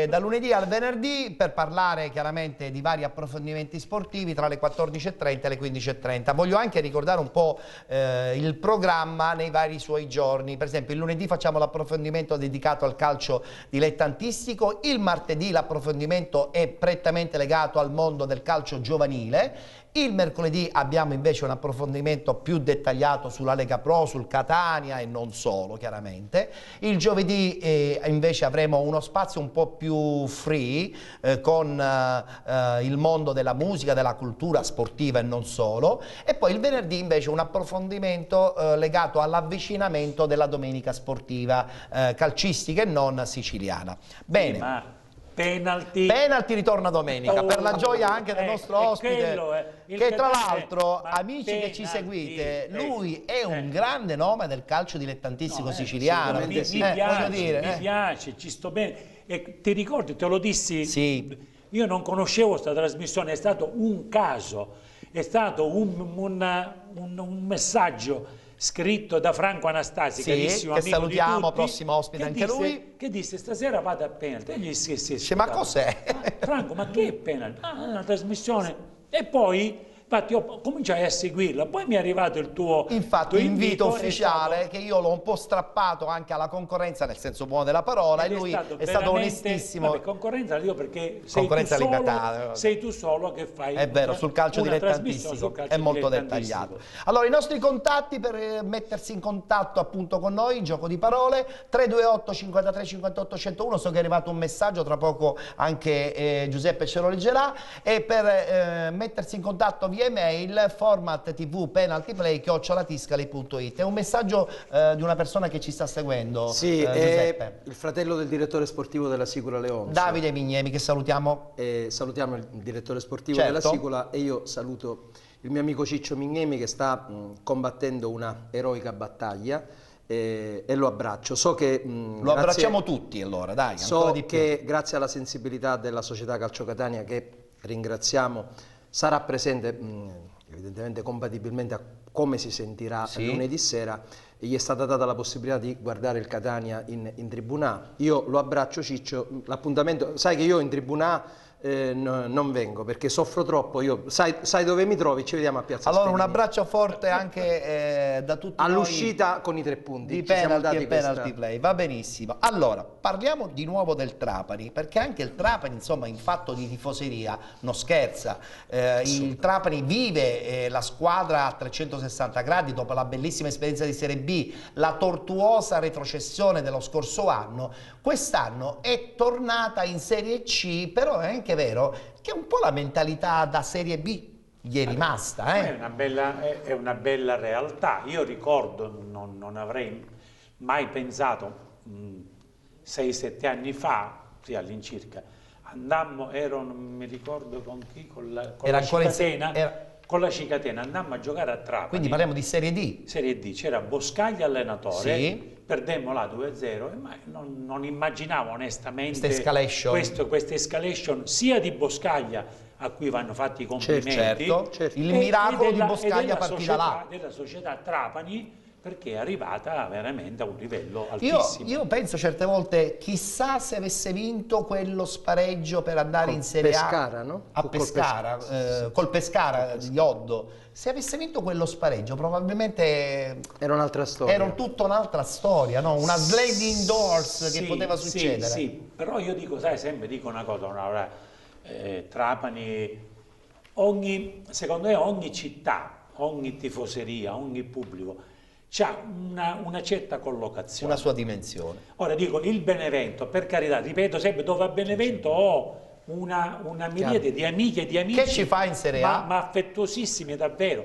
da lunedì al venerdì per parlare chiaramente di vari approfondimenti sportivi tra le 14:30 e le 15:30. Voglio anche ricordare un po' il programma nei vari suoi giorni. Per esempio il lunedì facciamo l'approfondimento dedicato al calcio dilettantistico, il martedì l'approfondimento è prettamente legato al mondo del calcio giovanile. Il mercoledì abbiamo invece un approfondimento più dettagliato sulla Lega Pro, sul Catania e non solo chiaramente. Il giovedì invece avremo uno spazio un po' più free con il mondo della musica, della cultura sportiva e non solo. E poi il venerdì invece un approfondimento legato all'avvicinamento della domenica sportiva calcistica e non siciliana. Bene. Penalty ritorna domenica per la gioia anche del nostro ospite che tra l'altro, amici che ci seguite, lui è un grande nome del calcio dilettantistico siciliano. Mi piace, ci sto bene. E ti ricordi, te lo dissi? Sì. Io non conoscevo questa trasmissione, è stato un caso, è stato un messaggio scritto da Franco Anastasi, carissimo amico salutiamo, di tutti, prossimo ospite anche lui, che disse stasera vado a penalty. E gli disse, ma cos'è? Franco, ma che è penalty? È una trasmissione. E poi infatti io cominciai a seguirla, poi mi è arrivato il tuo invito ufficiale che io l'ho un po' strappato anche alla concorrenza nel senso buono della parola, e lui è stato onestissimo. Vabbè, concorrenza la dico perché sei tu solo che fai. È vero, sul calcio dilettantistico è molto dettagliato. Allora i nostri contatti per mettersi in contatto appunto con noi, gioco di parole, 328 53 58 101, so che è arrivato un messaggio, tra poco anche Giuseppe ce lo leggerà, e per mettersi in contatto via email format tv penaltyplay@tiscali.it. È un messaggio di una persona che ci sta seguendo. Sì, Giuseppe. Il fratello del direttore sportivo della Sicula Leoncio, Davide Mignemi, che salutiamo. Salutiamo il direttore sportivo certo. della Sicula, e io saluto il mio amico Ciccio Mignemi che sta combattendo una eroica battaglia. E lo abbraccio. So che lo abbracciamo tutti, allora dai. So che grazie alla sensibilità della società Calcio Catania, che ringraziamo, sarà presente evidentemente compatibilmente a come si sentirà lunedì sera, e gli è stata data la possibilità di guardare il Catania in tribuna. Io lo abbraccio, Ciccio, l'appuntamento, sai che io in tribuna non vengo perché soffro troppo, io sai dove mi trovi, ci vediamo a Piazza Allora Spedini. un abbraccio forte anche da tutti all'uscita con i 3 punti di Penalty e Penalty Play, va benissimo. Allora parliamo di nuovo del Trapani, perché anche il Trapani insomma in fatto di tifoseria non scherza, il Trapani vive la squadra a 360 gradi dopo la bellissima esperienza di Serie B, la tortuosa retrocessione dello scorso anno. Quest'anno è tornata in Serie C, però è anche vero che un po' la mentalità da Serie B gli è rimasta. È una bella realtà. Io ricordo, non avrei mai pensato 6-7 anni fa, sì, all'incirca, andammo, non mi ricordo con chi, con la Cicatena, andammo a giocare a Trapani. Quindi parliamo di Serie D. Serie D, c'era Boscaglia allenatore, sì. Perdemmo là 2-0, ma non immaginavo onestamente questa escalation sia di Boscaglia, a cui vanno fatti i complimenti, certo. Il miracolo di Boscaglia partita là. Della società Trapani, perché è arrivata veramente a un livello altissimo. Io penso certe volte, chissà se avesse vinto quello spareggio per andare in Serie A. Pescara, no? A Pescara, col Pescara di Oddo. Se avesse vinto quello spareggio probabilmente era un'altra storia. Era tutta un'altra storia, no? Una sliding doors che poteva succedere. Sì, però io dico, sempre dico una cosa, Trapani, secondo me ogni città, ogni tifoseria, ogni pubblico c'ha una certa collocazione. Una sua dimensione. Ora dico, il Benevento, per carità, ripeto sempre, dove a Benevento ho una miriade di amiche e di amici che ci fa in Serie A, ma affettuosissimi davvero.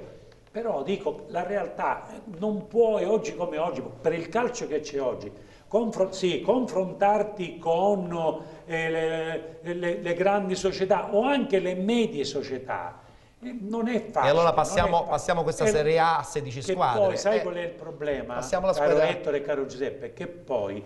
Però dico, la realtà non può, e oggi come oggi, per il calcio che c'è oggi, confrontarti con le grandi società o anche le medie società non è facile. E allora passiamo questa Serie A a 16 squadre. Poi sai qual è il problema, passiamo alla caro squadra... Ettore e caro Giuseppe, che poi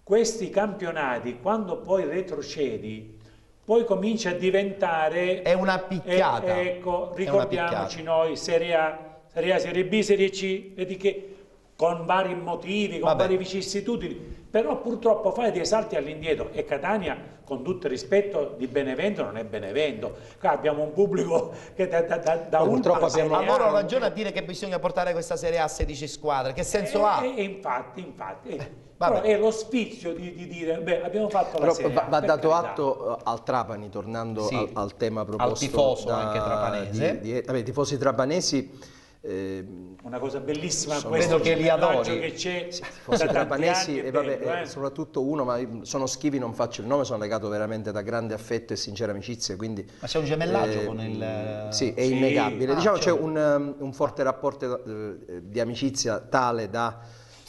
questi campionati, quando poi retrocedi, poi comincia a diventare... È una picchiata. Ecco, ricordiamoci noi, Serie A, Serie B, Serie C, vedi che con vari motivi, con varie vicissitudini, però purtroppo fai dei salti all'indietro e Catania, con tutto il rispetto di Benevento, non è Benevento. Qua abbiamo un pubblico che da purtroppo abbiamo... Allora ho ragione a dire che bisogna portare questa Serie A a 16 squadre, che senso ha? Infatti, però è lo sfizio di dire, beh, abbiamo fatto la Serie A. Va dato atto al Trapani, tornando al tema proposto al tifoso anche trapanese. I tifosi trapanesi, una cosa bellissima questo che li adori, che c'è da trapanesi e soprattutto uno, ma sono schivi, non faccio il nome, sono legato veramente da grande affetto e sincera amicizia, quindi ma c'è un gemellaggio con il... sì, è innegabile, diciamo c'è un forte rapporto di amicizia tale da...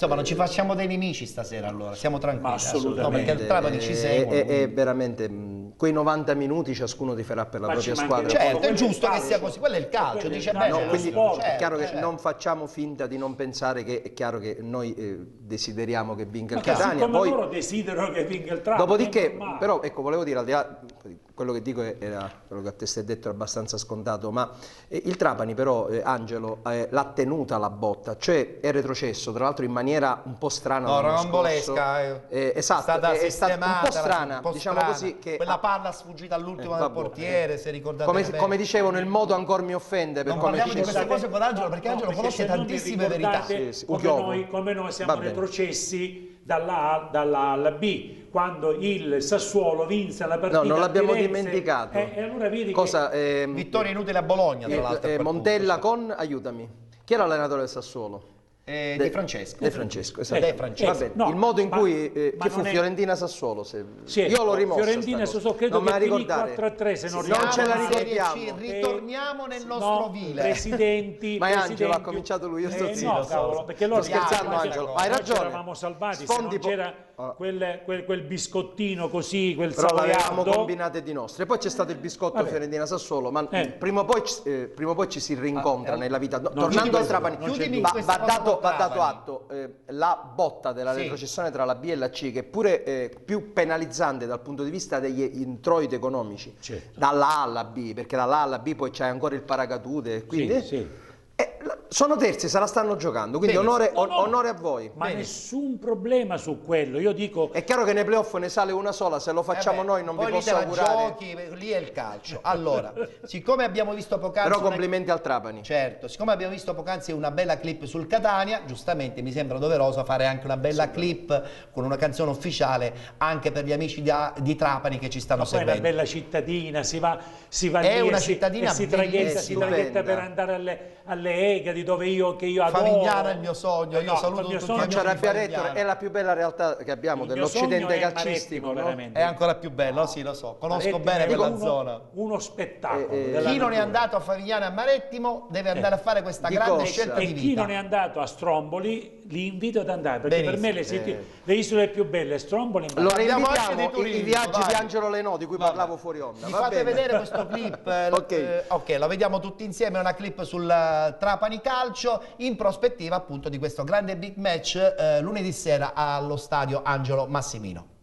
Insomma, non ci facciamo dei nemici stasera, allora siamo tranquilli. Assolutamente. No, perché il Trapani ci segue. È veramente quei 90 minuti ciascuno tiferà per la propria squadra. Certo, è giusto che sia così, quello è il calcio. Dice bene, quindi è chiaro che non facciamo finta di non pensare che è chiaro che noi desideriamo che vinca il Catania. Poi loro desiderano che vinca il Trapani. Dopodiché, però, ecco, volevo dire, al di là, quello che dico era quello che a te stai detto, è abbastanza scontato, ma il Trapani però, Angelo, l'ha tenuta la botta, cioè è retrocesso, tra l'altro in maniera un po' strana, rocambolesca, esatto, è stata un po' strana, diciamo così, che quella palla sfuggita all'ultimo del portiere, se ricordate come dicevano, il modo ancora mi offende, per non come parliamo di queste cose con Angelo, perché Angelo conosce tantissime verità. Come noi siamo retrocessi dalla A alla B, quando il Sassuolo vinse la partita. No, non l'abbiamo dimenticato. E allora vedi vittoria inutile a Bologna, tra l'altro. Montella con, aiutami, chi era l'allenatore del Sassuolo? Di Francesco. De Francesco, esatto. Vabbè, il modo in cui che fu Fiorentina-Sassuolo, io lo rimosso. Fiorentina-Sassuolo, credo che finì 4-3, se non ricordo. Non ce la ricordiamo. Ritorniamo nel nostro vile. Presidenti. Ma Angelo ha cominciato lui, io sto zitto. No, cavolo, perché loro scherzando, Angelo. Hai ragione. Eravamo salvati, se non c'era quel biscottino così, quel però l'avevamo savoiardo. combinate di nostre. Poi c'è stato il biscotto Fiorentina-Sassuolo, ma prima o poi ci si rincontra nella vita. Tornando al Trapani, va dato atto, la botta della retrocessione tra la B e la C, che è pure più penalizzante dal punto di vista degli introiti economici, dalla A alla B, perché dalla A alla B poi c'è ancora il paracadute, quindi sono terzi, se la stanno giocando, quindi onore a voi. Ma nessun problema su quello, io dico... È chiaro che nei playoff ne sale una sola, se lo facciamo noi non vi posso augurare. Giochi, lì è il calcio. Allora, siccome abbiamo visto poc'anzi... Però complimenti al Trapani. Certo, siccome abbiamo visto poc'anzi una bella clip sul Catania, giustamente mi sembra doveroso fare anche una bella clip con una canzone ufficiale anche per gli amici di Trapani che ci stanno seguendo. Poi è una bella cittadina, si va è lì una cittadina si traghetta per andare alle Egadi, dove io adoro. Favignana è il mio sogno, io saluto tutti. Non c'è rabbia, è la più bella realtà che abbiamo dell'Occidente calcistico, no? È ancora più bello, sì, lo so, conosco bene quella zona. Uno spettacolo. Chi non è andato a Favignana e a Marettimo deve andare a fare questa grande scelta di vita. E chi non è andato a Stromboli li invito ad andare, perché per me le isole più belle Stromboli. Lo reinvitiamo, i viaggi di Angelo Lenò di cui parlavo fuori onda. Mi fate vedere questo clip? Ok, lo vediamo tutti insieme, è una clip sul Trapani Calcio in prospettiva appunto di questo grande big match lunedì sera allo stadio Angelo Massimino.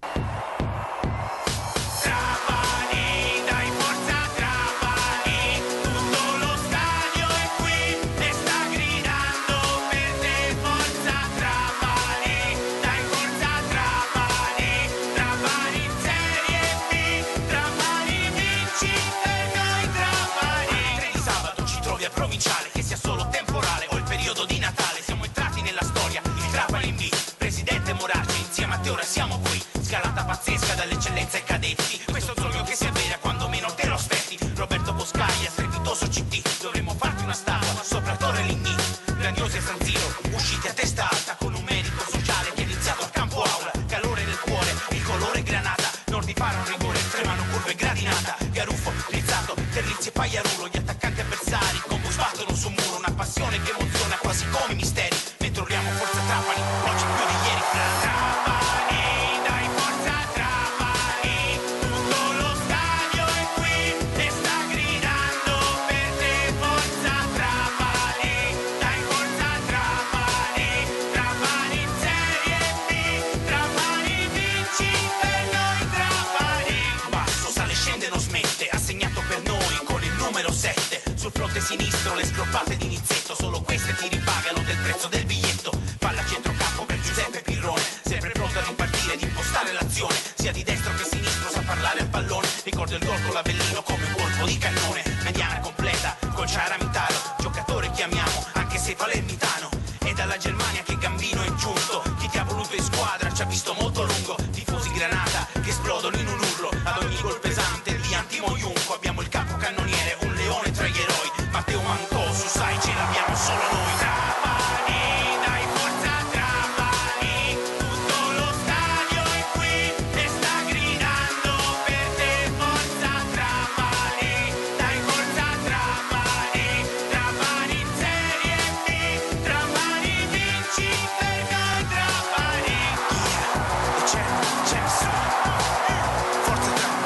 Provinciale, che sia solo temporale o il periodo di Natale, siamo entrati nella storia, il Trapani in B, presidente Moraci, insieme a te ora siamo qui, scalata pazzesca dall'eccellenza ai cadetti, questo è un sogno che si avvera quando meno te lo aspetti, Roberto Boscaglia, strepitoso CT, dovremmo farti una statua sopra Torre Ligny, grandioso e San Siro, usciti a testa alta con un merito sociale che è iniziato al campo aula, calore nel cuore, il colore granata, nord di Faro un rigore, tremano curve gradinata, Garuffo, Rizzato, Terlizzi e Pagliarulo, gli attaccanti avversari, sbattono su un muro, una passione che emoziona quasi come misteri, mentre urliamo forza Trapani, oggi più di ieri. Trapani. Germania che Gambino è giunto, chi ti ha voluto in squadra ci ha visto molto a lungo, tifosi Granata che esplodono in un urlo, ad ogni gol pesante di Antimo Iunco, abbiamo il capocannoniere, un leone tra gli eroi, Matteo Mancosu, sai ce l'abbiamo solo noi. Trapani, dai forza Trapani, tutto lo stadio è qui e sta gridando per te, forza Trapani, dai forza Trapani, Trapani in Serie B, Trapani vinci per noi Trapani. E c'è nessuno, forza Trapani.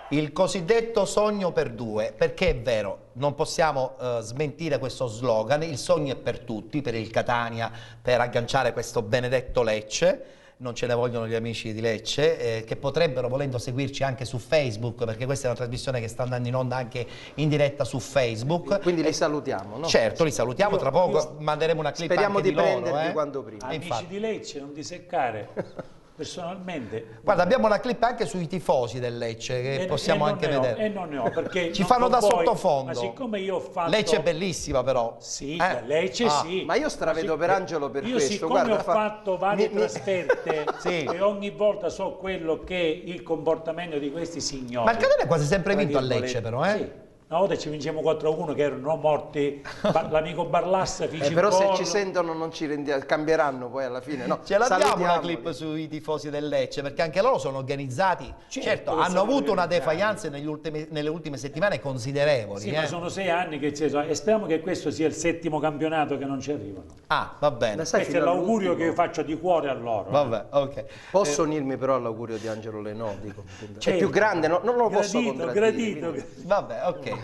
Il cosiddetto sogno per due, perché è vero, non possiamo smentire questo slogan, il sogno è per tutti, per il Catania, per agganciare questo benedetto Lecce, non ce ne vogliono gli amici di Lecce, che potrebbero volendo seguirci anche su Facebook, perché questa è una trasmissione che sta andando in onda anche in diretta su Facebook. Quindi li salutiamo, no? Certo, li salutiamo, tra poco manderemo una clip speriamo anche di loro, prenderli quando prima. Amici infatti. di Lecce, non ti seccare. Personalmente Guarda, abbiamo una clip anche sui tifosi del Lecce che possiamo anche vedere. E non ne ho, perché ci fanno da poi, sottofondo. Ma siccome io ho fatto... Lecce è bellissima però. Sì, Lecce sì. Ma io stravedo per Angelo per io questo. Siccome Guarda, ho fatto varie trasferte Sì. e ogni volta so quello che è il comportamento di questi signori. Ma il Catania ha quasi sempre tra vinto a virgolette. Lecce però, eh? Sì. Una volta ci vinciamo 4-1 che erano morti, l'amico Barlassa fece però il se gol. ci sentono non ci cambieranno poi alla fine. No, Ce l'abbiamo una salutiamoli. clip sui tifosi del Lecce, perché anche loro sono organizzati. Certo, che hanno sono avuto una organizzati. defiance nelle ultime settimane considerevoli. Sì, ma sono 6 anni che ci sono, e speriamo che questo sia il 7° campionato che non ci arrivano. Ah, va bene. Ma sai, Questo è fino l'augurio all'ultimo. che faccio di cuore a loro. Vabbè, ok. Posso unirmi però all'augurio di Angelo Lenò, dico. È Certo. più grande, non lo posso contraddire. Gradito. quindi- Vabbè, ok.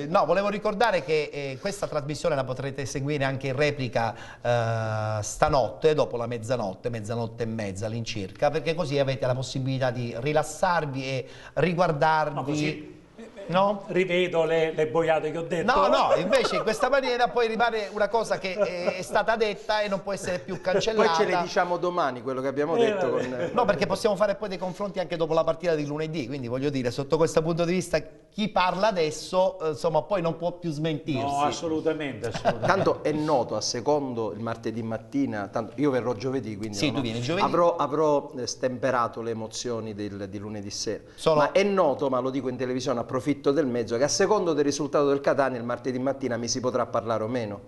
No, volevo ricordare che questa trasmissione la potrete seguire anche in replica stanotte, dopo la mezzanotte e mezza all'incirca, perché così avete la possibilità di rilassarvi e riguardarvi. No, così No? rivedo le boiate che ho detto. No, invece in questa maniera poi rimane una cosa che è stata detta e non può essere più cancellata. Poi ce le diciamo domani quello che abbiamo detto. Con... No, perché possiamo fare poi dei confronti anche dopo la partita di lunedì, quindi voglio dire, sotto questo punto di vista, chi parla adesso, insomma, poi non può più smentirsi. No, assolutamente. Tanto è noto, a secondo il martedì mattina, tanto io verrò giovedì, quindi Sì, no, tu vieni giovedì. avrò stemperato le emozioni di lunedì sera. Ma è noto, ma lo dico in televisione, approfitto del mezzo, che a secondo del risultato del Catania il martedì mattina mi si potrà parlare o meno.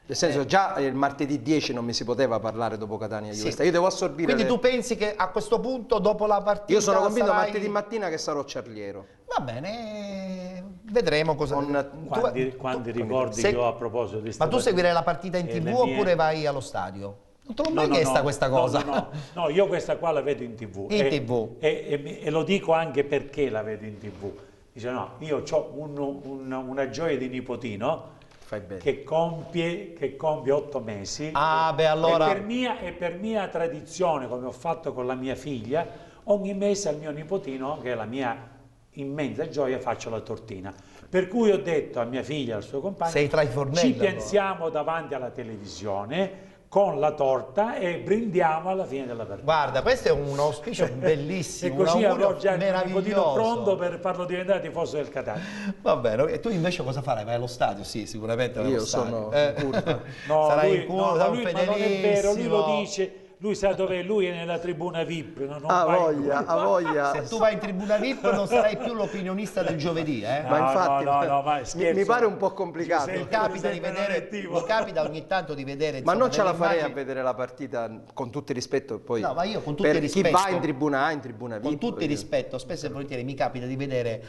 Nel senso, già il martedì 10 non mi si poteva parlare dopo Catania Juve. Io devo assorbire. Quindi tu pensi che a questo punto, dopo la partita, Io sono convinto sarai... martedì mattina che sarò ciarliero. Va bene, vedremo cosa... Quanti ricordi che ho a proposito di sta Ma tu seguirai la partita in e TV le mie- oppure vai allo stadio? Non te l'ho mai No, chiesta questa cosa. No, io questa qua la vedo in TV. In TV. E lo dico anche perché la vedo in TV. Dice no, io ho una gioia di nipotino Fai bene. che compie 8 mesi. Ah, beh, allora... E per mia tradizione, come ho fatto con la mia figlia, ogni mese al mio nipotino, che è la mia immensa gioia, faccio la tortina. Per cui ho detto a mia figlia e al suo compagno, Sei tra i fornelli, ci allora. pianziamo davanti alla televisione con la torta e brindiamo alla fine della partita. Guarda, questo è un auspicio bellissimo, E così un augurio avrò già il mio nipotino meraviglioso. pronto per farlo diventare tifoso del Catania. Va bene, e tu invece cosa farai? Vai allo stadio? Sì, sicuramente vai allo Io stadio. sono in curva. No, Sarai lui, in curva, no, lui, ma non è vero, lui lo fedelissimo. dice, lui sa dove è, lui è nella tribuna VIP. Non Ha vai in voglia, curva. ha voglia. Se tu vai in tribuna VIP non sarai più l'opinionista del giovedì, eh? Ma No, infatti no, ma scherzo. mi pare un po' complicato. Sì, Mi capita di Presidente vedere, non è mi capita ogni tanto di vedere, Ma insomma, non ce la delle farei a immagini- vedere la partita con tutto il rispetto. Poi No, ma io con tutto per il rispetto, chi va in tribuna A, in tribuna B. con tutto il rispetto, spesso e volentieri mi capita di vedere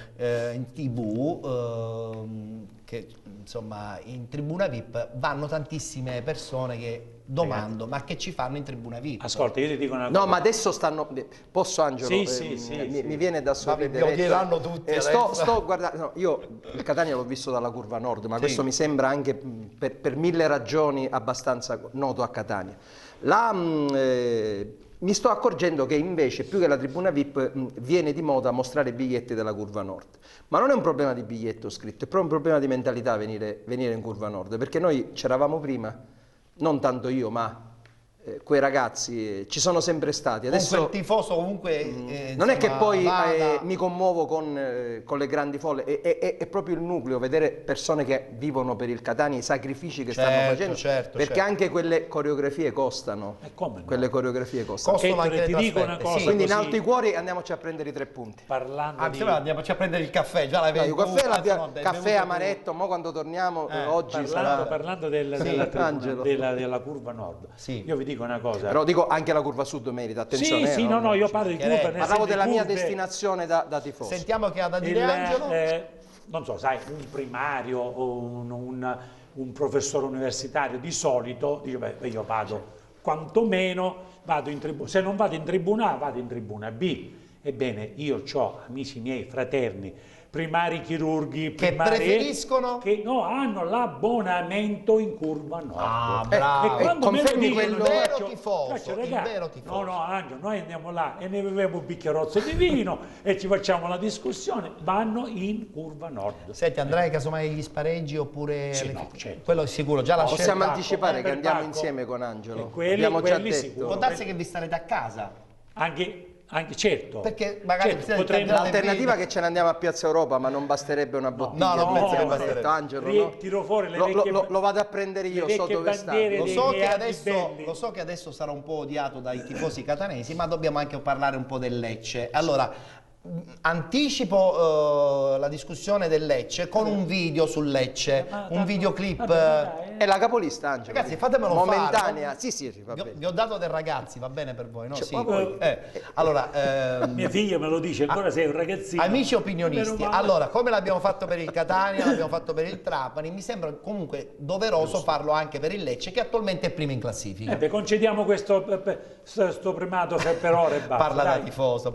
in TV che insomma in tribuna VIP vanno tantissime persone che domando ma che ci fanno in tribuna VIP? Ascolta, io ti dico una cosa. No, ma adesso stanno. Posso, Angelo? Sì, Mi viene da sorridere. mi odieranno tutti Sto guardando. No, io il Catania l'ho visto dalla curva nord, ma questo mi sembra anche per 1000 ragioni abbastanza noto a Catania. mi sto accorgendo che invece più che la tribuna VIP viene di moda mostrare i biglietti della Curva Nord, ma non è un problema di biglietto scritto, è proprio un problema di mentalità venire in Curva Nord, perché noi c'eravamo prima, non tanto io ma quei ragazzi ci sono sempre stati. Adesso il tifoso comunque non è che poi mi commuovo con le grandi folle, è proprio il nucleo, vedere persone che vivono per il Catania, i sacrifici che stanno facendo, perché anche quelle coreografie costano. Quelle coreografie costano. Ti dico una cosa, quindi in alti cuori andiamoci a prendere i 3 punti. Andiamoci a prendere il caffè, già l'hai caffè amaretto, mo quando torniamo oggi parlando della Curva Nord. Io vi dico una cosa, però dico anche la Curva Sud merita attenzione. Sì, no, io parlo di curva, parlavo della mia destinazione da tifoso. Sentiamo che ha da dire Angelo. Non so, sai, un primario o un professore universitario di solito dice, beh, io vado, quantomeno vado in tribuna, se non vado in tribuna A, vado in tribuna B. Ebbene, io ho amici miei fraterni, primari chirurghi, preferiscono che hanno l'abbonamento in Curva Nord. Bravo. E quando me lo dicono, il vero tifoso. No, Angelo, noi andiamo là e ne beviamo un bicchierozzo di vino e ci facciamo la discussione, vanno in Curva Nord. Senti, andrai casomai agli spareggi oppure certo. Quello è sicuro, già la possiamo anticipare che andiamo insieme con Angelo. Abbiamo già detto. Può darsi che vi starete a casa. Anche certo, perché magari l'alternativa è che ce ne andiamo a Piazza Europa, ma non basterebbe una bottiglia. No, non penso che basterebbe. Angelo, tiro fuori le lo vado a prendere io, so dove sta. Lo so che adesso sarà un po' odiato dai tifosi catanesi, ma dobbiamo anche parlare un po' del Lecce. Allora, anticipo la discussione del Lecce con un video sul Lecce, un videoclip. È la capolista, Angelo. Ragazzi, fatemelo momentanea. fare. Sì, va bene. Vi ho dato del ragazzi, va bene per voi, no? Cioè, sì. Allora, mia figlia me lo dice, ancora sei un ragazzino. Amici opinionisti, allora, come l'abbiamo fatto per il Catania, l'abbiamo fatto per il Trapani, mi sembra comunque doveroso farlo anche per il Lecce, che attualmente è primo in classifica. Concediamo questo primato per ore e basta. Parla da tifoso.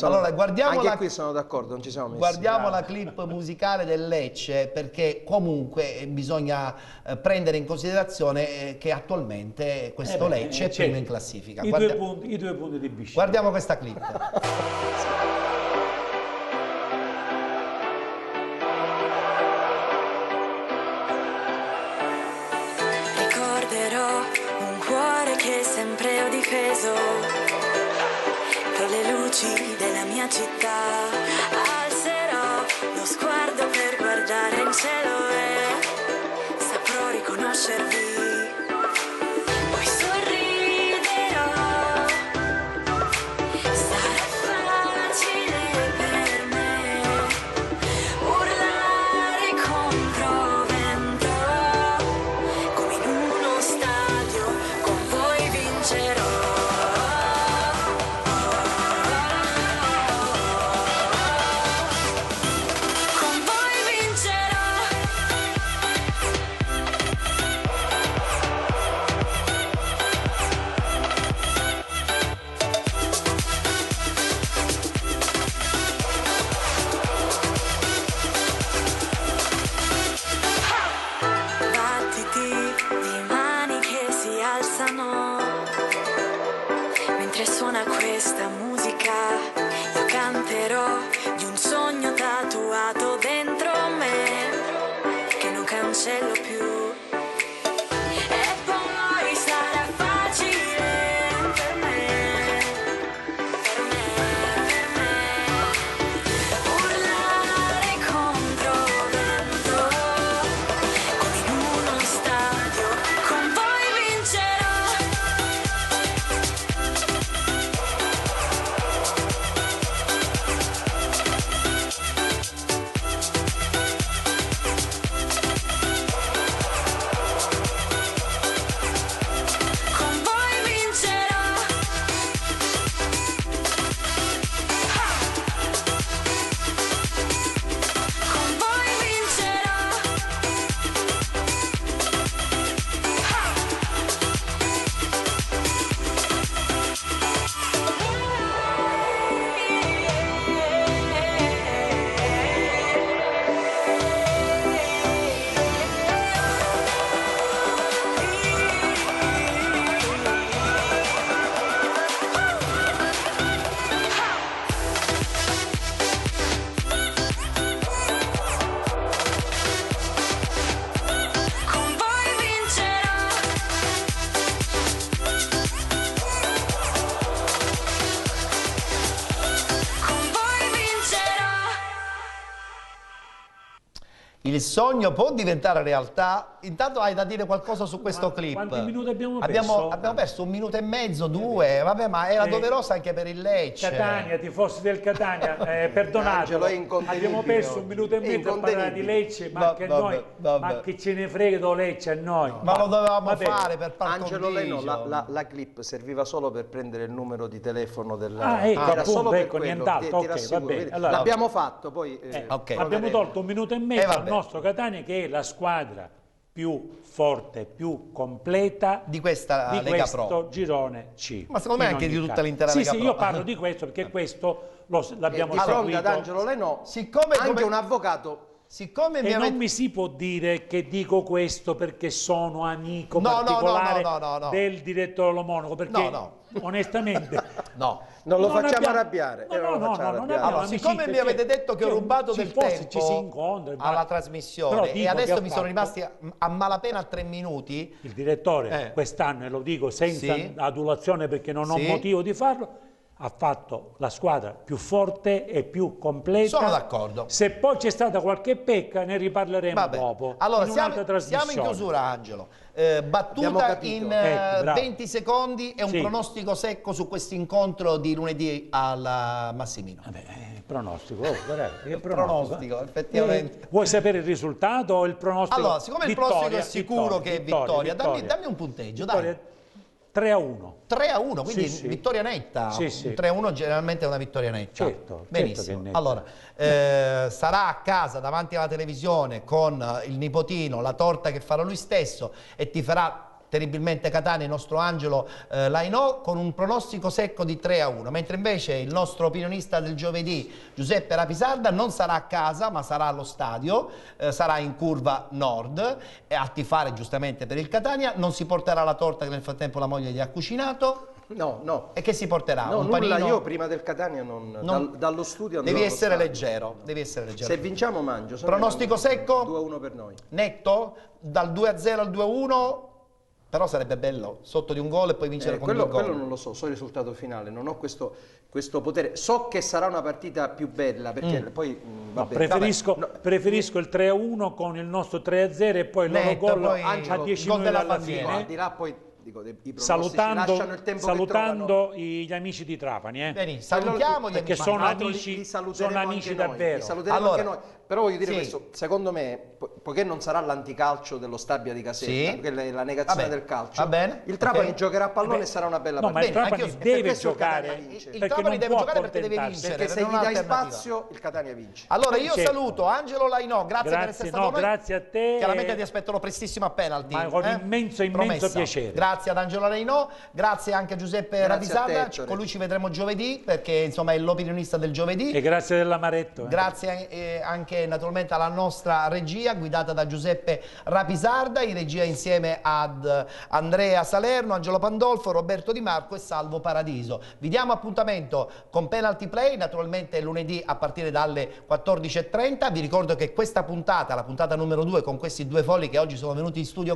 Allora, guardiamo anche qui sono d'accordo, non ci siamo messi. Guardiamo la clip musicale del Lecce, perché comunque bisogna prendere in considerazione che attualmente questo Lecce è primo in classifica. I due punti di Bisceglie. Guardiamo questa clip. Ricorderò un cuore che sempre ho difeso, tra le luci della mia città. Alzerò lo sguardo per guardare in cielo e saprò riconoscervi. Poi sorriderò, sarà facile per me urlare contro vento, come in uno stadio, con voi vincerò. Mentre suona questa musica, io canterò di un sogno tatuato dentro me, che non cancello più. E poi sarà facile per me, urlare contro vento, come in uno stadio, con voi vincerò. Il sogno può diventare realtà? Intanto hai da dire qualcosa su questo clip. Quanti minuti abbiamo perso? Abbiamo perso 1 minuto e mezzo, 2, vabbè, ma era doverosa anche per il Lecce. Catania, tifosi del Catania, perdonatelo, abbiamo perso 1 minuto e mezzo a parlare di Lecce, ma che noi, ma che ce ne frega do Lecce a noi. Ma lo dovevamo fare per par Angelo condicio. Leno, la clip serviva solo per prendere il numero di telefono della... ecco, era appunto, solo per ecco, quello, nient'altro, ti ok, rassicuro. va bene. Vedi? Allora, l'abbiamo fatto, poi... abbiamo tolto 1 minuto e mezzo al vabbè. nostro Catania, che è la squadra più forte, più completa di questa di Lega questo Pro. girone C. Ma secondo me In anche di ogni tutta caso. l'intera Lega Pro. Sì, io parlo di questo perché questo l'abbiamo di fronte seguito. ad Angelo Leno, Siccome anche come- un avvocato... Siccome E non mi si può dire che dico questo perché sono amico particolare no. del direttore Lo Monaco, perché No. onestamente No. Non lo facciamo abbiamo- arrabbiare. No, non lo facciamo non arrabbiare. abbiamo Allora, siccome amicizia, mi avete detto che ho rubato ci del fosse, tempo ci si incontra, ma- alla trasmissione però e dico adesso che mi ha sono fatto- rimasti a malapena 3 minuti, il direttore quest'anno, e lo dico senza Sì. adulazione perché non ho Sì. motivo di farlo, ha fatto la squadra più forte e più completa. Sono d'accordo. Se poi c'è stata qualche pecca ne riparleremo vabbè. dopo. Allora in siamo un'altra trasmissione. in chiusura, Angelo. Abbiamo Battuta capito. in Bravo. 20 secondi e un Sì. pronostico secco su questo incontro di lunedì al Massimino. Vabbè, pronostico, guardate, che Pronostico, effettivamente. Vuoi sapere il risultato o il pronostico? Allora, siccome il pronostico è sicuro che è vittoria, dammi un punteggio, dai. Vittoria 3-1. 3-1, quindi Sì, sì. vittoria netta. Sì, sì. 3-1 generalmente è una vittoria netta. Certo, benissimo. certo che è netta. Allora, sarà a casa davanti alla televisione con il nipotino, la torta che farà lui stesso e ti farà terribilmente Catania, il nostro Angelo Lainò, con un pronostico secco di 3-1, mentre invece il nostro opinionista del giovedì Giuseppe Rapisarda non sarà a casa ma sarà allo stadio, sarà in curva nord a tifare giustamente per il Catania, non si porterà la torta che nel frattempo la moglie gli ha cucinato. No. E che si porterà? No, un nulla, panino? io prima del Catania dallo studio andrò Devi allo essere stadio. leggero, devi essere leggero. Se vinciamo mangio. Pronostico secco? 2-1 per noi. Netto? Dal 2-0 al 2-1? Però sarebbe bello, sotto di un gol e poi vincere con 2 gol. Quello non lo so il risultato finale, non ho questo potere. So che sarà una partita più bella, perché poi... Preferisco il 3-1 con il nostro 3-0 e poi il loro Netto, gol poi a 10 gol minuti della alla bandiera. fine. Al di là poi... Dico, i pronostici lasciano il tempo che trovano. Salutando gli amici di Trapani, Bene, salutiamo gli perché amici. sono L'altro amici, li saluteremo sono amici anche noi, davvero. li saluteremo Allora, anche noi. Però voglio dire sì. questo, secondo me, poiché non sarà l'anticalcio dello Stabia di Caserta, Sì. quella è la negazione Va bene, del calcio, va bene, il Trapani ok. giocherà a pallone e sarà una bella No, ma il partita. Trapani anch'io- deve questo il giocare. Catania vince. Il perché Trapani non deve può giocare perché deve accontentarsi. vincere. Perché se non gli ha dai alternativa. spazio, il Catania vince. Allora io Certo. saluto Angelo Lainò, grazie per essere Grazie, stato con noi. grazie a te. Chiaramente ti aspetto prestissimo a penalty. Ma con immenso Promessa. piacere. Grazie ad Angelo Lainò, grazie anche a Giuseppe Grazie Rapisarda, a te, Ettore. con lui ci vedremo giovedì perché insomma è l'opinionista del giovedì. E grazie dell'amaretto. Grazie anche naturalmente alla nostra regia guidata da Giuseppe Rapisarda, in regia insieme ad Andrea Salerno, Angelo Pandolfo, Roberto Di Marco e Salvo Paradiso. Vi diamo appuntamento con Penalty Play, naturalmente lunedì a partire dalle 14:30. Vi ricordo che questa puntata, la puntata numero 2 con questi due folli che oggi sono venuti in studio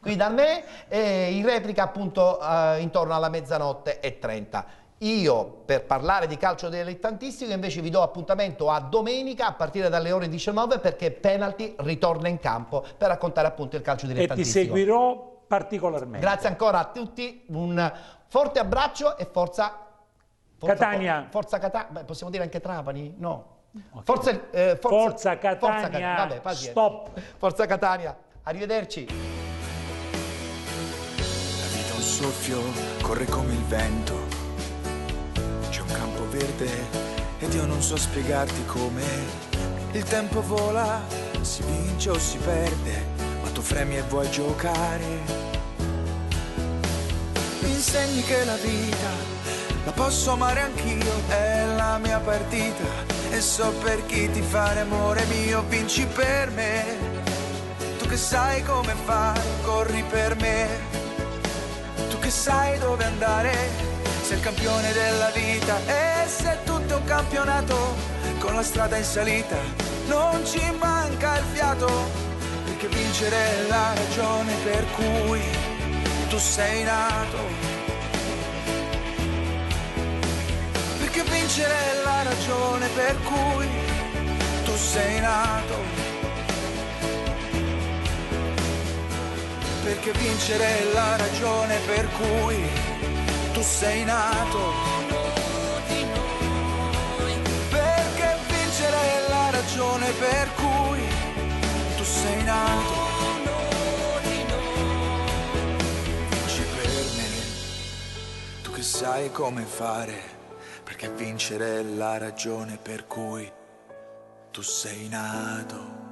qui da me, in replica appunto intorno alla 00:30. Io per parlare di calcio dilettantistico invece vi do appuntamento a domenica a partire dalle ore 19 perché Penalty ritorna in campo per raccontare appunto il calcio E ti dilettantistico. seguirò particolarmente. Grazie ancora a tutti, un forte abbraccio e forza Catania. Forza Catania, beh, possiamo dire anche Trapani? No. Okay. Forza Catania, Vabbè, pazienza. stop. Forza Catania, arrivederci. La vita è un soffio, corre come il vento. C'è un campo verde ed io non so spiegarti come. Il tempo vola, si vince o si perde, ma tu fremi e vuoi giocare. Mi insegni che la vita la posso amare anch'io, è la mia partita e so per chi ti fare amore mio. Vinci per me, tu che sai come fare, corri per me, tu che sai dove andare. Sei il campione della vita e se tutto è un campionato con la strada in salita non ci manca il fiato, perché vincere è la ragione per cui tu sei nato, perché vincere è la ragione per cui tu sei nato. perché vincere è la ragione per cui tu sei nato. Perché vincere è la ragione per cui tu sei nato. Vinci per me, tu che sai come fare, perché vincere è la ragione per cui tu sei nato.